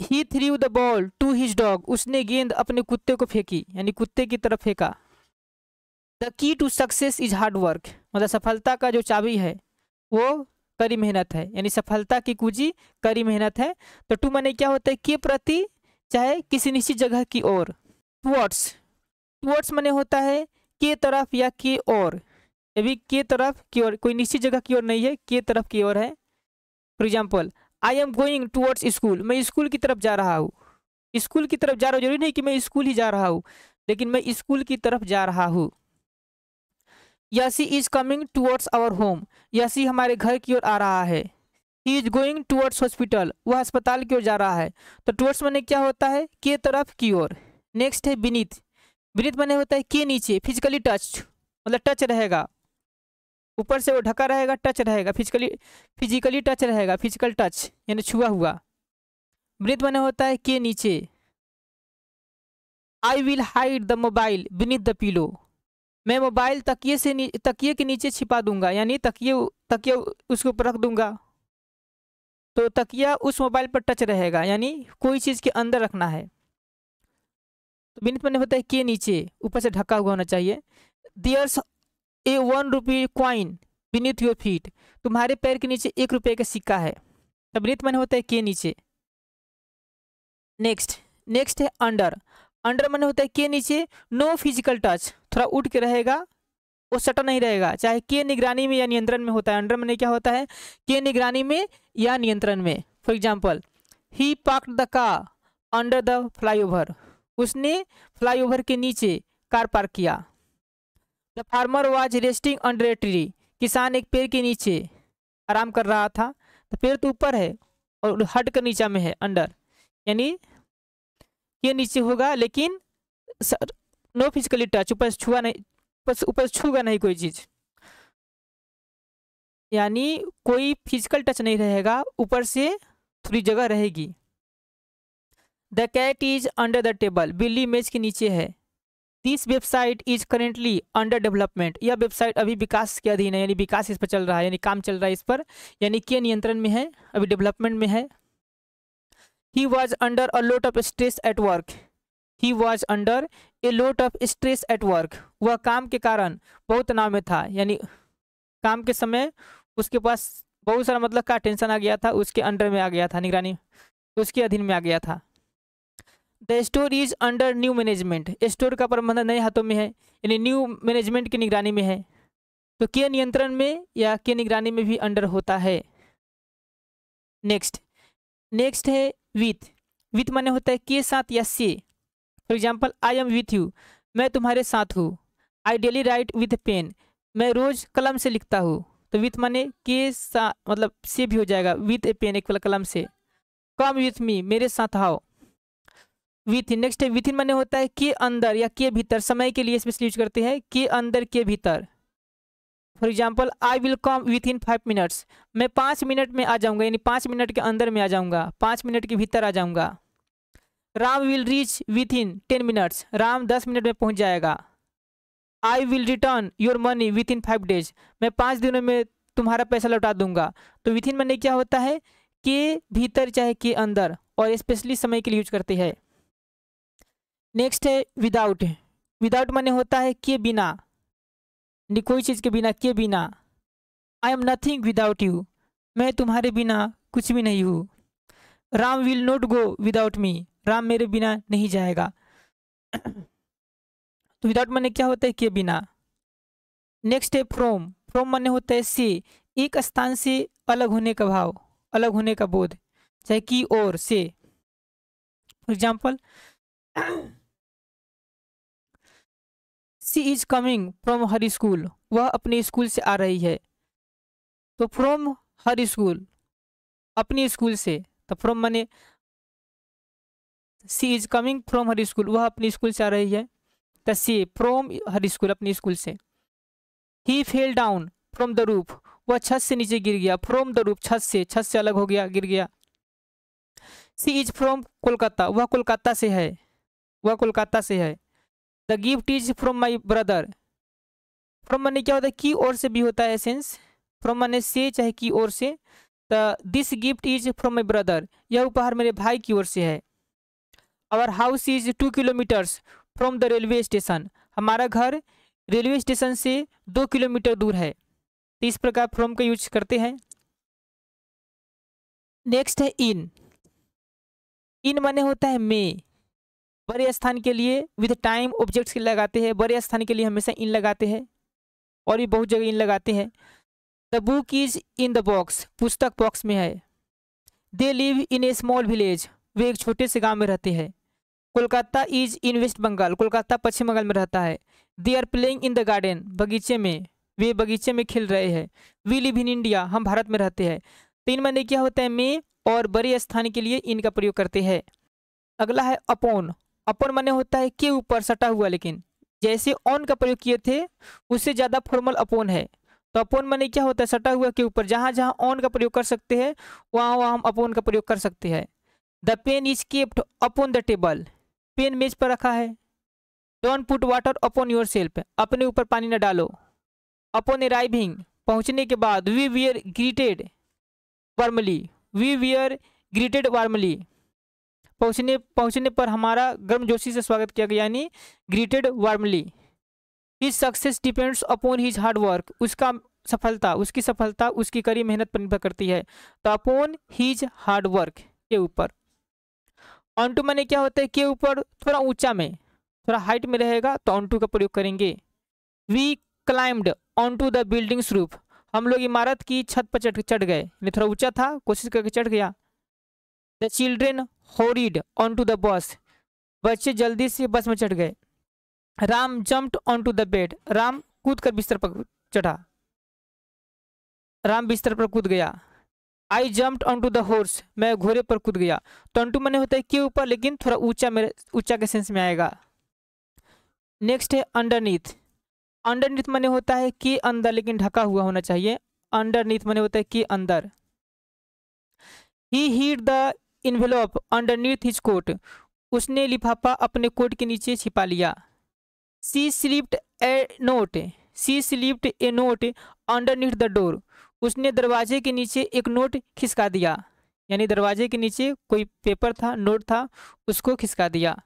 He threw the ball to his dog, उसने गेंद अपने कुत्ते को फेंकी, यानी कुत्ते की तरफ फेंका। The key to success is hard work, मतलब सफलता का जो चाबी है वो कड़ी मेहनत है, यानी सफलता की कुंजी कड़ी मेहनत है। तो टू माने क्या होता है, के प्रति चाहे किसी निश्चित जगह की ओर। टुवर्ड्स, टुवर्ड्स माने होता है के तरफ या के ओर, अभी के तरफ की ओर, कोई निश्चित जगह की ओर नहीं है, के तरफ की ओर है। For example, I am going towards school, मैं स्कूल की तरफ जा रहा हूँ। स्कूल की तरफ जा रहा हूँ, जरूरी नहीं कि मैं स्कूल ही जा रहा हूँ, लेकिन मैं स्कूल की तरफ जा रहा हूँ। Yasi is coming towards our home, Yasi हमारे घर की ओर आ रहा है। He is going towards hospital, वह अस्पताल की ओर जा रहा है। तो टुवर्ड्स माने क्या होता है, के तरफ की ओर। नेक्स्ट है बीनीथ। बीनीथ माने होता है के नीचे, फिजिकली टच, मतलब टच रहेगा, ऊपर से वो ढका रहेगा, टच रहेगा, फिजिकली टच रहेगा, फिजिकल टच यानी छुआ हुआ। बीनीथ माने होता है के नीचे। I will hide the mobile beneath the pillow, मैं मोबाइल तकिए के नीचे छिपा दूंगा, यानी तकिया उसके ऊपर रख दूंगा, तो तकिया उस मोबाइल पर टच रहेगा, यानी कोई चीज़ के अंदर रखना है। तो बीनीथ माने होता है के नीचे, ऊपर से ढका हुआ होना चाहिए। There's a 1 rupee coin beneath your feet, तुम्हारे पैर के नीचे 1 रुपये का सिक्का है। तो बीनीथ माने होता है के नीचे। नेक्स्ट नेक्स्ट है अंडर। अंडर माने होता है के नीचे, नो फिजिकल टच, थोड़ा उठ के रहेगा, वो सटा नहीं रहेगा, चाहे के निगरानी में या नियंत्रण में होता है। अंडर माने क्या होता है, के निगरानी में या नियंत्रण में। For example, he parked the car under the flyover, उसने फ्लाईओवर के नीचे कार पार्क किया। The farmer was resting under a tree, किसान एक पेड़ के नीचे आराम कर रहा था। तो पेड़ तो ऊपर है और हट कर नीचा में है, अंडर, यानी ये नीचे होगा लेकिन नो फिजिकली टच, ऊपर छुआ नहीं, ऊपर छूगा नहीं कोई चीज, यानी कोई फिजिकल टच नहीं रहेगा, ऊपर से थोड़ी जगह रहेगी। The cat is under the table, बिल्ली मेज के नीचे है। This website is currently under development, यह वेबसाइट अभी विकास के अधीन है, यानी विकास इस पर चल रहा है, यानी काम चल रहा है इस पर, यानी के नियंत्रण में है, अभी डेवलपमेंट में है। He was under a lot of stress at work, he was under A lot of stress at work, वह काम के कारण बहुत तनाव में था, यानी काम के समय उसके पास बहुत सारा मतलब का टेंशन आ गया था, उसके अंडर में आ गया था, निगरानी उसके अधीन में आ गया था। The store is under new management, store का प्रबंधन नए हाथों में है, यानी न्यू मैनेजमेंट की निगरानी में है। तो के नियंत्रण में या के निगरानी में भी अंडर होता है। नेक्स्ट नेक्स्ट है विथ। विथ माने होता है के साथ या से। For example, I am with you, मैं तुम्हारे साथ हूँ। आई डेली राइट विथ पेन, मैं रोज कलम से लिखता हूँ। तो विथ माने के साथ, मतलब से भी हो जाएगा, विथ ए पेन, एक कलम से। कम विथ मी, मेरे साथ आओ। With in. नेक्स्ट है विथ इन माने होता है के अंदर या के भीतर, समय के लिए स्पेशली यूज करते हैं, के अंदर के भीतर। For example, I will come with in 5 minutes, मैं 5 मिनट में आ जाऊंगा, यानी 5 मिनट के अंदर में आ जाऊंगा, 5 मिनट के भीतर आ जाऊंगा। Ram will reach with in 10 minutes, Ram 10 minute में पहुंच जाएगा। I will return your money with in 5 days, मैं 5 दिनों में तुम्हारा पैसा लौटा दूंगा। तो विथ इन माने क्या होता है, के भीतर चाहे के अंदर, और स्पेशली समय के लिए यूज करते हैं। नेक्स्ट है विदाउट। विदाउट माने होता है के बिना, कोई चीज़ के बिना, के बिना। I am nothing without you, मैं तुम्हारे बिना कुछ भी नहीं हूँ। Ram will not go without me, Ram मेरे बिना नहीं जाएगा। तो विदाउट माने क्या होता है, के बिना। नेक्स्ट है फ्रॉम। फ्रॉम माने होता है से, एक स्थान से अलग होने का भाव, अलग होने का बोध, चाहे की और से। For example, she is coming from her school, वह अपने स्कूल से आ रही है। तो फ्रॉम हर स्कूल, अपनी स्कूल से। तो फ्रॉम माने she is coming from her school, वह अपनी स्कूल से आ रही है। तो सी फ्रॉम हर स्कूल, अपनी स्कूल से। He fell down from the roof, वह छत से नीचे गिर गया। फ्रॉम द रूफ, छत से अलग हो गया, गिर गया। सी इज फ्रॉम कोलकाता, वह कोलकाता से है, वह कोलकाता से है। The gift is from my brother. From माने क्या होता है, की ओर से भी होता है एसेंस। फ्रॉम माने से चाहे की ओर से। The this gift is from my brother, यह उपहार मेरे भाई की ओर से है। Our house is 2 kilometres from the railway station, हमारा घर रेलवे स्टेशन से 2 किलोमीटर दूर है। तो इस प्रकार फ्रॉम का यूज करते हैं। नेक्स्ट है इन। इन माने होता है में, बड़े स्थान के लिए विद टाइम ऑब्जेक्ट्स के लगाते हैं, बड़े स्थान के लिए हमेशा इन लगाते हैं, और भी बहुत जगह इन लगाते हैं। The book is in the box, पुस्तक बॉक्स में है। They live in a small village, वे एक छोटे से गांव में रहते हैं। Kolkata is in West Bengal, Kolkata पश्चिम बंगाल में रहता है। They are playing in the garden, बगीचे में, वे बगीचे में खेल रहे हैं। वी लिव इन इंडिया, हम भारत में रहते हैं। तो इन माने क्या होता है, में, और बड़े स्थान के लिए इनका प्रयोग करते हैं। अगला है अपॉन। अपॉन माने होता है के ऊपर सटा हुआ, लेकिन जैसे ऑन का प्रयोग किए थे उससे ज़्यादा फॉर्मल अपॉन है। तो अपॉन माने क्या होता है, सटा हुआ के ऊपर, जहाँ जहाँ ऑन का प्रयोग कर सकते हैं वहाँ वहाँ हम अपॉन का प्रयोग कर सकते हैं। The pen is kept upon the table, pen मेज पर रखा है। Don't put water upon yourself, अपने ऊपर पानी न डालो। अपॉन अराइविंग, पहुँचने के बाद। We were greeted warmly, we were greeted warmly, पहुँचने पर हमारा गर्मजोशी से स्वागत किया गया, यानी greeted warmly. His success depends upon his hard work, उसका सफलता, उसकी सफलता उसकी कड़ी मेहनत पर निर्भर करती है। तो अपॉन हिज हार्ड वर्क के ऊपर। ऑन टू माने क्या होता है, के ऊपर थोड़ा ऊंचा में, थोड़ा हाइट में रहेगा तो ऑन टू का प्रयोग करेंगे। We climbed on to the building's roof, हम लोग इमारत की छत पर चढ़ गए, यानी थोड़ा ऊंचा था, कोशिश करके चढ़ गया। The children hurried on to the bus, बच्चे जल्दी से बस में चढ़ गए। Ram jumped on to the bed, Ram कूद कर बिस्तर पर चढ़ा, राम बिस्तर पर कूद गया। I jumped on to the horse, मैं घोड़े पर कूद गया। तो ऑन टू मैंने होता है के ऊपर, लेकिन थोड़ा ऊंचा, मेरे ऊंचा के सेंस में आएगा। नेक्स्ट है अंडरनीथ, अंडरनीथ मैंने होता है के अंदर, लेकिन ढका हुआ होना चाहिए। अंडरनीथ मैंने होता है के अंदर। He hid the envelope underneath his coat, उसने लिफाफा अपने कोट के नीचे छिपा लिया। She slipped a note, she slipped a note underneath the door, उसने दरवाजे के नीचे एक नोट खिसका दिया, यानी दरवाजे के नीचे कोई पेपर था, नोट था, उसको खिसका दिया।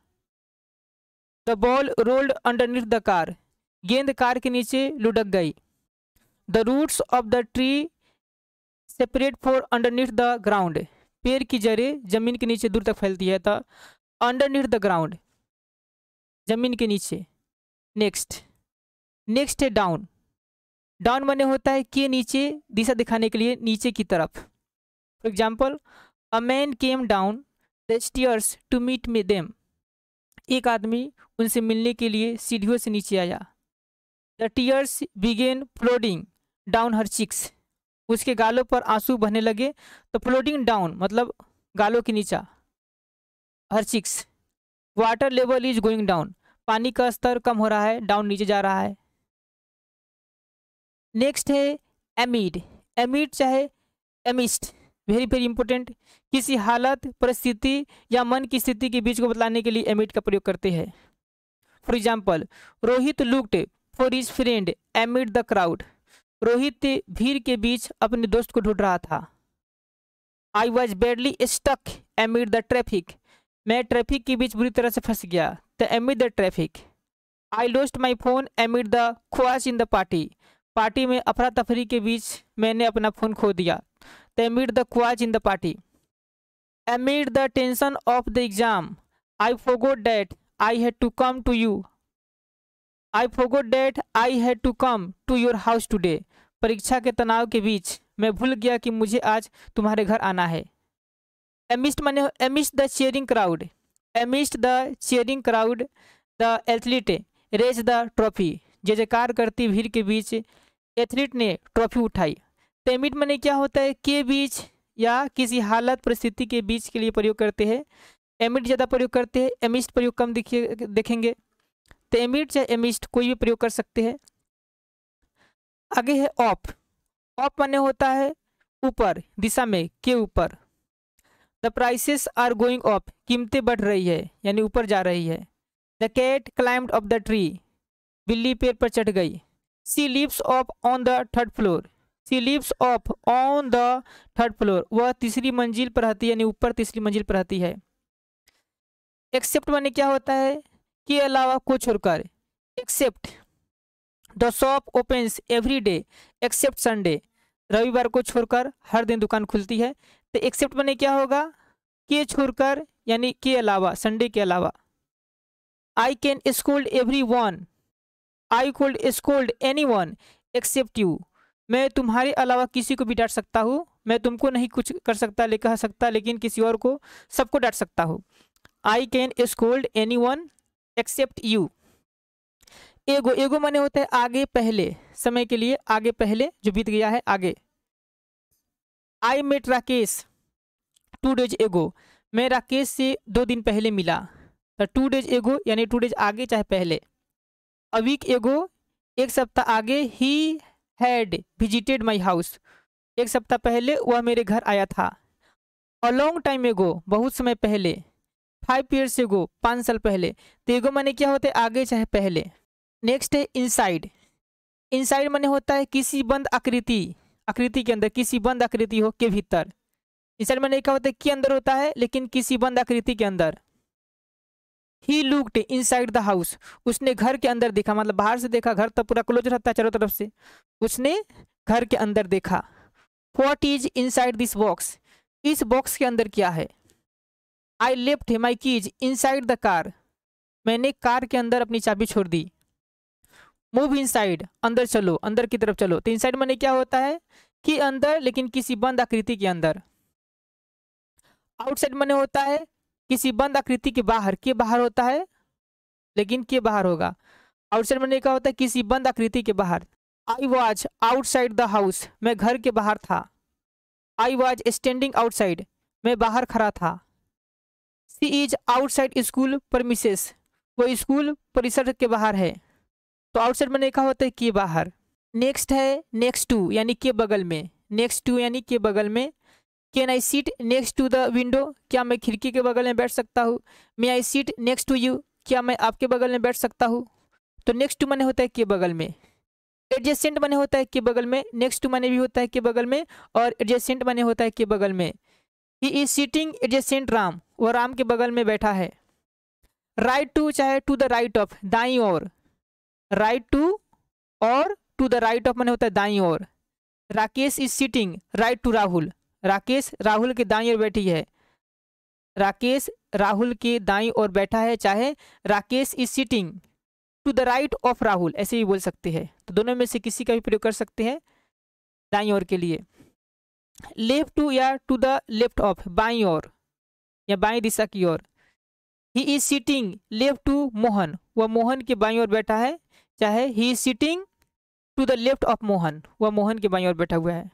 The ball rolled underneath the car, गेंद कार के नीचे लुढ़क गई। The roots of the tree separate for underneath the ground, पेड़ की जड़ें जमीन के नीचे दूर तक फैलती है, तो अंडरनीथ द ग्राउंड, जमीन के नीचे। नेक्स्ट है डाउन, डाउन माने होता है के नीचे, दिशा दिखाने के लिए नीचे की तरफ। For example, a man came down the stairs to meet me them, एक आदमी उनसे मिलने के लिए सीढ़ियों से नीचे आया। The tears began flowing down her cheeks, उसके गालों पर आंसू बहने लगे। तो फ्लोडिंग डाउन मतलब गालों के नीचा, her cheeks. Water level is going down, पानी का स्तर कम हो रहा है, डाउन नीचे जा रहा है। नेक्स्ट है एमिड, एमिड चाहे एमिस्ट, वेरी वेरी इंपॉर्टेंट, किसी हालत, परिस्थिति या मन की स्थिति के बीच को बतलाने के लिए एमिड का प्रयोग करते हैं। For example, Rohit looked for his friend amid the crowd, Rohit भीड़ के बीच अपने दोस्त को ढूंढ रहा था। I was badly stuck amid the traffic, मैं ट्रैफिक के बीच बुरी तरह से फंस गया, the amid the traffic. I lost my phone amid the chaos in the party, party में अफरा तफरी के बीच मैंने अपना फोन खो दिया, the amid the chaos in the party. Amid the tension of the exam I forgot that I had to come to you, I forgot that I had to come to your house today, परीक्षा के तनाव के बीच मैं भूल गया कि मुझे आज तुम्हारे घर आना है। एमिस्ट माने amidst the cheering crowd, amidst the cheering crowd the athlete raised the trophy, जय जयकार करती भीड़ के बीच एथलीट ने ट्रॉफी उठाई। तो एमिट माने क्या होता है, के बीच या किसी हालत परिस्थिति के बीच के लिए प्रयोग करते हैं। एमिट ज़्यादा प्रयोग करते हैं, एमिस्ट प्रयोग कम देखेंगे। तो एमिट चाहे एमिस्ट कोई भी प्रयोग कर सकते हैं। आगे है ऑफ, ऑफ माने होता है ऊपर, दिशा में, के ऊपर। The prices are going off, कीमतें बढ़ रही है, यानी ऊपर जा रही है। The cat climbed off the tree, बिल्ली पेड़ पर चढ़ गई। She lives off on the third floor, she lives off on the third floor, वह तीसरी मंजिल पर रहती है, यानी ऊपर तीसरी मंजिल पर रहती है। एक्सेप्ट माने क्या होता है, के अलावा को छोड़कर। Except the shop opens every day except Sunday, रविवार को छोड़कर हर दिन दुकान खुलती है। तो एक्सेप्ट माने क्या होगा, के छोड़कर, यानी के अलावा, संडे के अलावा। I can scold everyone, I could scold anyone except you, मैं तुम्हारे अलावा किसी को भी डांट सकता हूँ, मैं तुमको नहीं कुछ कर सकता, कह सकता, लेकिन किसी और को, सबको डांट सकता हूँ। I can scold anyone except you. Ago, ago माने होता है आगे पहले, समय के लिए आगे पहले, जो बीत गया है आगे। आई मेट राकेश 2 days एगो, मैं राकेश से 2 दिन पहले मिला। तो 2 days एगो यानी 2 days आगे चाहे पहले। अ वीक एगो, एक सप्ताह आगे। He had visited my house, एक सप्ताह पहले वह मेरे घर आया था। अ लॉन्ग टाइम एगो, बहुत समय पहले। 5 years एगो, 5 साल पहले। तो एगो माने क्या होता है, आगे चाहे पहले। नेक्स्ट है इनसाइड, इनसाइड माने होता है किसी बंद आकृति, आकृति के अंदर, किसी बंद आकृति हो के भीतर। इनसाइड माने क्या होता है, के अंदर होता है, लेकिन किसी बंद आकृति के अंदर। He looked inside the house, उसने घर के अंदर देखा, मतलब बाहर से देखा, घर तो पूरा क्लोज रहता है चारों तरफ से, उसने घर के अंदर देखा। What is inside this box, इस बॉक्स के अंदर क्या है। I left my keys inside the car, मैंने कार के अंदर अपनी चाबी छोड़ दी। मूव इनसाइड, अंदर चलो, अंदर की तरफ चलो। तो इनसाइड माने क्या होता है कि अंदर, लेकिन किसी बंद आकृति के अंदर। आउटसाइड माने होता है किसी बंद आकृति के बाहर होता है, लेकिन के बाहर होगा। आउटसाइड माने क्या होता है किसी बंद आकृति के बाहर। I was outside the house, मैं घर के बाहर था। आई वॉज स्टैंडिंग आउटसाइड, मैं बाहर खड़ा था। सी इज आउटसाइड स्कूल परमिसेस, वो स्कूल परिसर के बाहर है। तो आउटसाइड में लिखा होता है के बाहर। नेक्स्ट है नेक्स्ट टू, यानी के बगल में। नेक्स्ट टू यानी के बगल में। Can I seat next to the window, क्या मैं खिड़की के बगल में बैठ सकता हूँ। May I seat next to you, क्या मैं आपके बगल में बैठ सकता हूँ। तो नेक्स्ट टू माने होता है के बगल में। एडजेसेंट माने होता है के बगल में। नेक्स्ट टू माने भी होता है के बगल में, और एडजेसेंट माने होता है के बगल में। He is sitting adjacent Ram, वो राम के बगल में बैठा है। राइट टू चाहे टू द राइट ऑफ, दाईं ओर। राइट टू और टू द राइट ऑफ माने होता है दाईं ओर। Rakesh is sitting right to Rahul, Rakesh Rahul के दाईं ओर बैठी है। राकेश राहुल के दाईं ओर बैठा है, चाहे Rakesh is sitting to the right of Rahul, ऐसे भी बोल सकते हैं। तो दोनों में से किसी का भी प्रयोग कर सकते हैं दाईं ओर के लिए। लेफ्ट टू या टू द लेफ्ट ऑफ, बाईं ओर या बाईं दिशा की ओर। He is sitting left to Mohan, वह मोहन के बाईं ओर बैठा है, चाहे he is sitting to the left of Mohan, वह मोहन के बाईं ओर बैठा हुआ है।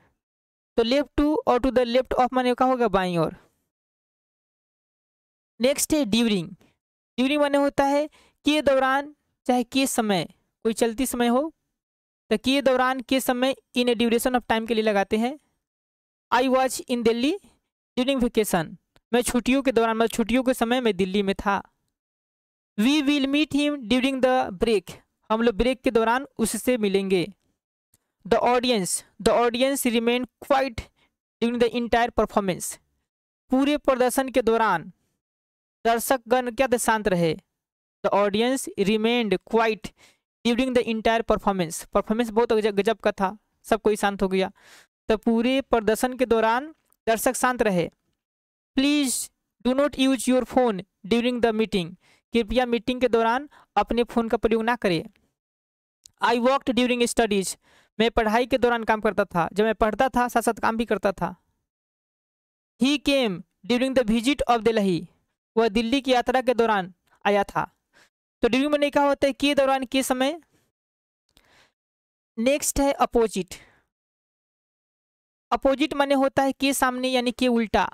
तो लेफ्ट टू और टू द लेफ्ट ऑफ माने क्या होगा बाईं ओर। नेक्स्ट है ड्यूरिंग। ड्यूरिंग माने होता है के दौरान, चाहे के समय, कोई चलती समय हो तो के दौरान, के समय, इन ए ड्यूरेशन ऑफ टाइम के लिए लगाते हैं। I was in Delhi during vacation, मैं छुट्टियों के दौरान, मतलब छुट्टियों के समय मैं दिल्ली में था। We will meet him during the break, हम लोग ब्रेक के दौरान उससे मिलेंगे। The audience remain quiet during the entire performance, पूरे प्रदर्शन के दौरान दर्शकगण क्या शांत रहे। The audience remained quiet during the entire performance, performance बहुत गजब का था, सब कोई शांत हो गया। तो पूरे प्रदर्शन के दौरान दर्शक शांत रहे। Please do not use your phone during the meeting, कृपया मीटिंग के दौरान अपने फोन का प्रयोग ना करें। आई वर्कड ड्यूरिंग स्टडीज, मैं पढ़ाई के दौरान काम करता था, जब मैं पढ़ता था साथ साथ काम भी करता था। He came during the visit of Delhi, वह दिल्ली की यात्रा के दौरान आया था। तो ड्यूरिंग में क्या होता है के दौरान, के समय। नेक्स्ट है अपोजिट। अपोजिट माने होता है के सामने यानी के उल्टा।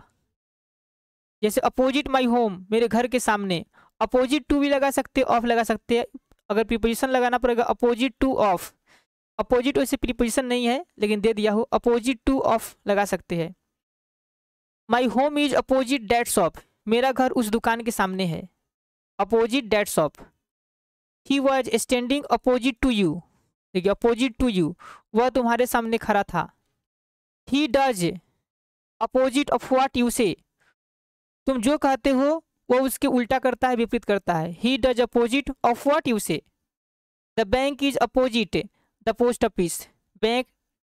जैसे अपोजिट माई होम, मेरे घर के सामने। अपोजिट टू भी लगा सकते, ऑफ लगा सकते हैं। अगर प्रीपोजिशन लगाना पड़ेगा अपोजिट टू ऑफ। अपोजिट वैसे प्रीपोजिशन नहीं है लेकिन दे दिया हो, अपोजिट टू ऑफ लगा सकते हैं। My home is opposite that shop, मेरा घर उस दुकान के सामने है। Opposite that shop. He was standing opposite to you, देखिए अपोजिट टू यू, वह तुम्हारे सामने खड़ा था। He does opposite of what you say, तुम जो कहते हो वो उसके उल्टा करता है, विपरीत करता है। He does opposite of what you say. The bank is opposite the post office, bank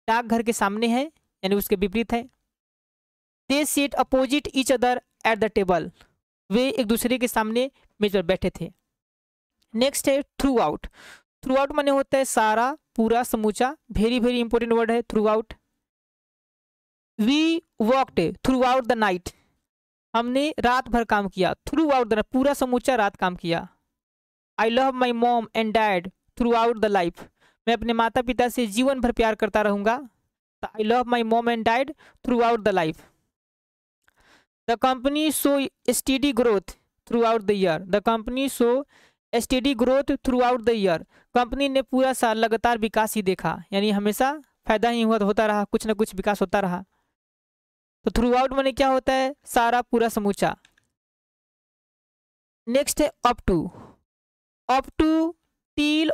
डाकघर के सामने है यानी उसके विपरीत है। They sit opposite each other at the table, वे एक दूसरे के सामने मेज पर बैठे थे। नेक्स्ट है थ्रू आउट। थ्रू आउट माने होता है सारा, पूरा, समूचा। वेरी वेरी इंपॉर्टेंट वर्ड है throughout. We walked throughout the night, हमने रात भर काम किया। थ्रू आउट द, पूरा समूचा रात काम किया। I love my mom and dad through out the life, मैं अपने माता पिता से जीवन भर प्यार करता रहूंगा। I love my mom and dad through out the life. The company show steady growth through out the year, the company show steady growth through out the year, company ने पूरा साल लगातार विकास ही देखा, यानी हमेशा फायदा ही होता रहा, कुछ ना कुछ विकास होता रहा। तो थ्रू आउट माने क्या होता है सारा, पूरा, समूचा। नेक्स्ट है up to. Up to, till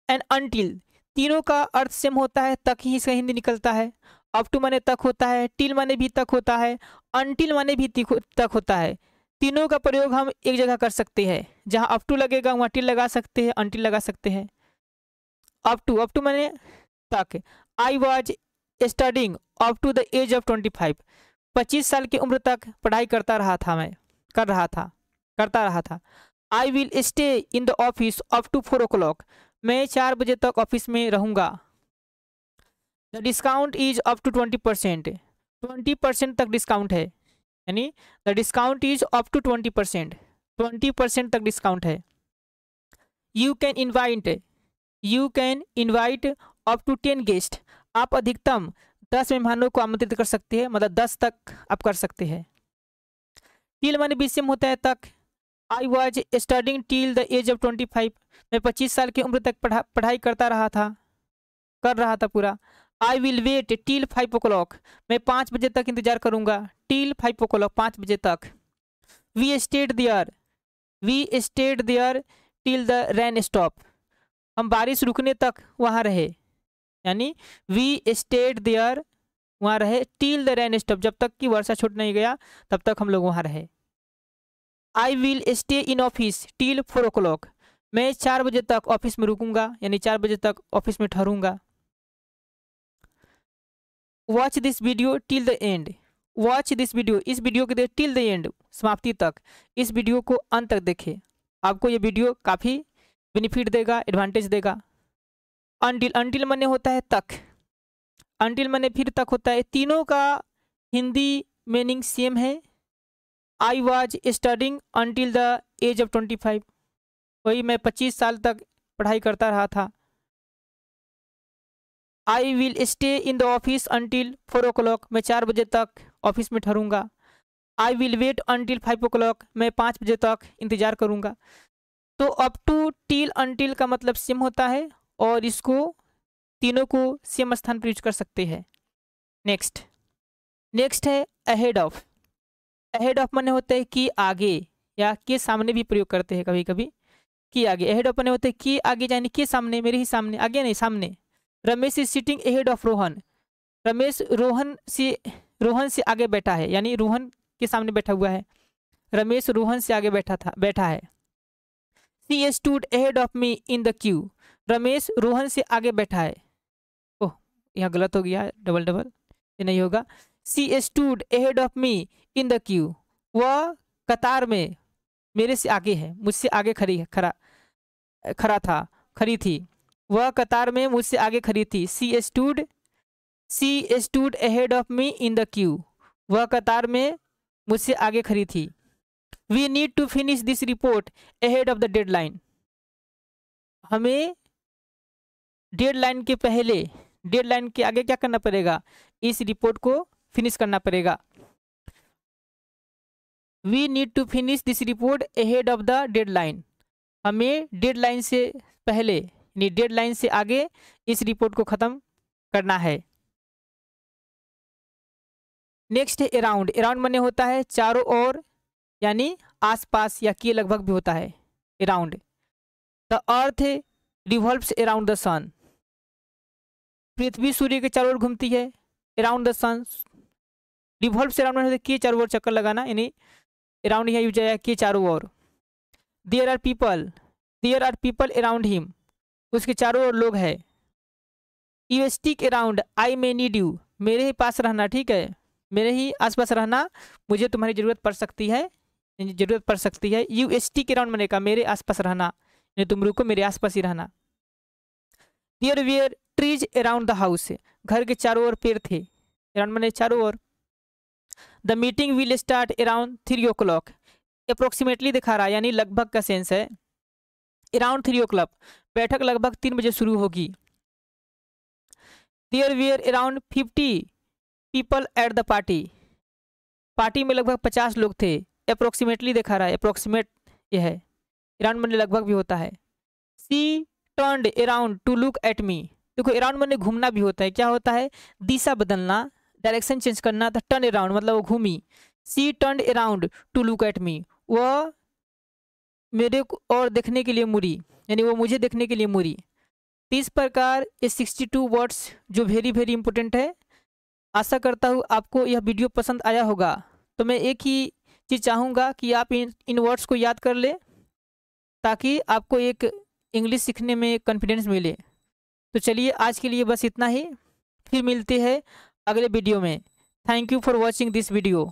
and until, तीनों का अर्थ सेम होता है, तक ही इसका हिंदी निकलता है। अप टू माने तक होता है, टिल माने भी तक होता है, अनटिल माने भी तक होता है। तीनों का प्रयोग हम एक जगह कर सकते हैं, जहां अप टू लगेगा वहां टिल लगा सकते हैं, अनटिल लगा सकते हैं। अप टू माने तक। I was studying up to the age of 25, 25 साल की उम्र तक पढ़ाई करता रहा था मैं। करता रहा था। I will stay in the office up to 4 o'clock, मैं 4 बजे तक ऑफिस में रहूँगा। The discount is up to 20%, 20% तक डिस्काउंट है, यानी the discount is up to 20%, 20% तक डिस्काउंट है। You can invite up to 10 guest, आप अधिकतम 10 मेहमानों को आमंत्रित कर सकते हैं, मतलब 10 तक आप कर सकते हैं। टिल माने बीच में होता है तक। I was studying till the age of 25, मैं 25 साल की उम्र तक पढ़ाई कर रहा था पूरा। आई विल वेट टिल 5 o'clock, मैं 5 बजे तक इंतजार करूंगा, टिल 5 o'clock, 5 बजे तक। We stayed there till the rain stop, हम बारिश रुकने तक वहाँ रहे, यानी वी स्टेड देयर वहाँ रहे टिल द रेन स्टॉप, जब तक कि वर्षा छूट नहीं गया तब तक हम लोग वहाँ रहे। आई will stay in office till 4 o'clock, मैं 4 बजे तक ऑफिस में रुकूंगा, यानी 4 बजे तक ऑफिस में ठहरूंगा। Watch this video till the end, watch this video, इस वीडियो को देख टिल द एंड, समाप्ति तक, इस वीडियो को अंत तक देखें, आपको ये वीडियो काफ़ी बेनिफिट देगा, एडवांटेज देगा। अंटिल माने होता है तक, अंटिल माने फिर तक होता है, तीनों का हिंदी मीनिंग सेम है। I was studying until the age of 25, वही मैं 25 साल तक पढ़ाई करता रहा था। I will stay in the office until 4 o'clock, मैं 4 बजे तक ऑफिस में ठहरूंगा। I will wait until 5 o'clock, मैं 5 बजे तक इंतजार करूंगा। तो अप टू टिल अंटिल का मतलब सेम होता है और इसको तीनों को सेम स्थान पर यूज कर सकते हैं। नेक्स्ट है अहेड ऑफ। अहेड ऑफ माने होता है कि आगे या के सामने भी प्रयोग करते हैं कभी कभी, कि आगे। अहेड ऑफ माने होता है कि आगे, यानी के सामने, मेरे ही सामने, आगे नहीं सामने। Ramesh is sitting ahead of Rohan, Ramesh Rohan से आगे बैठा है, यानी रोहन के सामने बैठा हुआ है, रमेश रोहन से आगे बैठा है। सी stood ahead of me in the Q, Ramesh Rohan से आगे बैठा है। ओह, यहाँ गलत हो गया, डबल ये नहीं होगा। सी stood ahead of me in the queue, वह कतार में मेरे से आगे है, मुझसे आगे खड़ी थी, वह कतार में मुझसे आगे खड़ी थी। She stood ahead of me in the queue, वह कतार में मुझसे आगे खड़ी थी। We need to finish this report ahead of the deadline, हमें डेडलाइन के पहले, डेडलाइन के आगे क्या करना पड़ेगा, इस रिपोर्ट को फिनिश करना पड़ेगा। We need to finish this report ahead of the deadline, हमें डेडलाइन से पहले, यानी डेडलाइन से आगे इस रिपोर्ट को खत्म करना है। नेक्स्ट है अराउंड। अराउंड माने होता है चारों ओर, यानी आसपास या के लगभग भी होता है around. The earth revolves around the sun, पृथ्वी सूर्य के चारों ओर घूमती है। Around the sun, revolves around माने के चारों ओर चक्कर लगाना, यानी अराउंड यहाँ यूज आया के चारों ओर। There are people around him, उसके चारों ओर लोग हैं। You stick around I may need you, मेरे ही पास रहना, ठीक है, मेरे ही आसपास रहना, मुझे तुम्हारी जरूरत पड़ सकती है। यू स्टिक अराउंड माने का मेरे आसपास रहना, यानी तुम रुको, मेरे आसपास ही रहना। There were trees around the house, घर के चारों ओर पेड़ थे, अराउंड माने चारों ओर। The meeting will start around 3 o'clock, approximately दिखा रहा है, यानी लगभग का सेंस है। अराउंड 3 o'clock, बैठक लगभग 3 बजे शुरू होगी। There were around 50 people at the party में लगभग 50 लोग थे। अप्रोक्सीमेटली दिखा रहा है, अप्रोक्सीमेट ये है, अराउंड माने लगभग भी होता है। She turned around to look at me, देखो अराउंड माने घूमना भी होता है, क्या होता है, दिशा बदलना, डायरेक्शन चेंज करना, था टर्न अराउंड मतलब वो घूमी। She turned around to look at me, वह मेरे और देखने के लिए मुड़ी, यानी वो मुझे देखने के लिए मुड़ी। इस प्रकार ये 62 वर्ड्स जो वेरी वेरी इंपॉर्टेंट है। आशा करता हूँ आपको यह वीडियो पसंद आया होगा। तो मैं एक ही चीज़ चाहूँगा कि आप इन वर्ड्स को याद कर ले, ताकि आपको एक इंग्लिश सीखने में कॉन्फिडेंस मिले। तो चलिए आज के लिए बस इतना ही, फिर मिलते हैं अगले वीडियो में। Thank you for watching this video.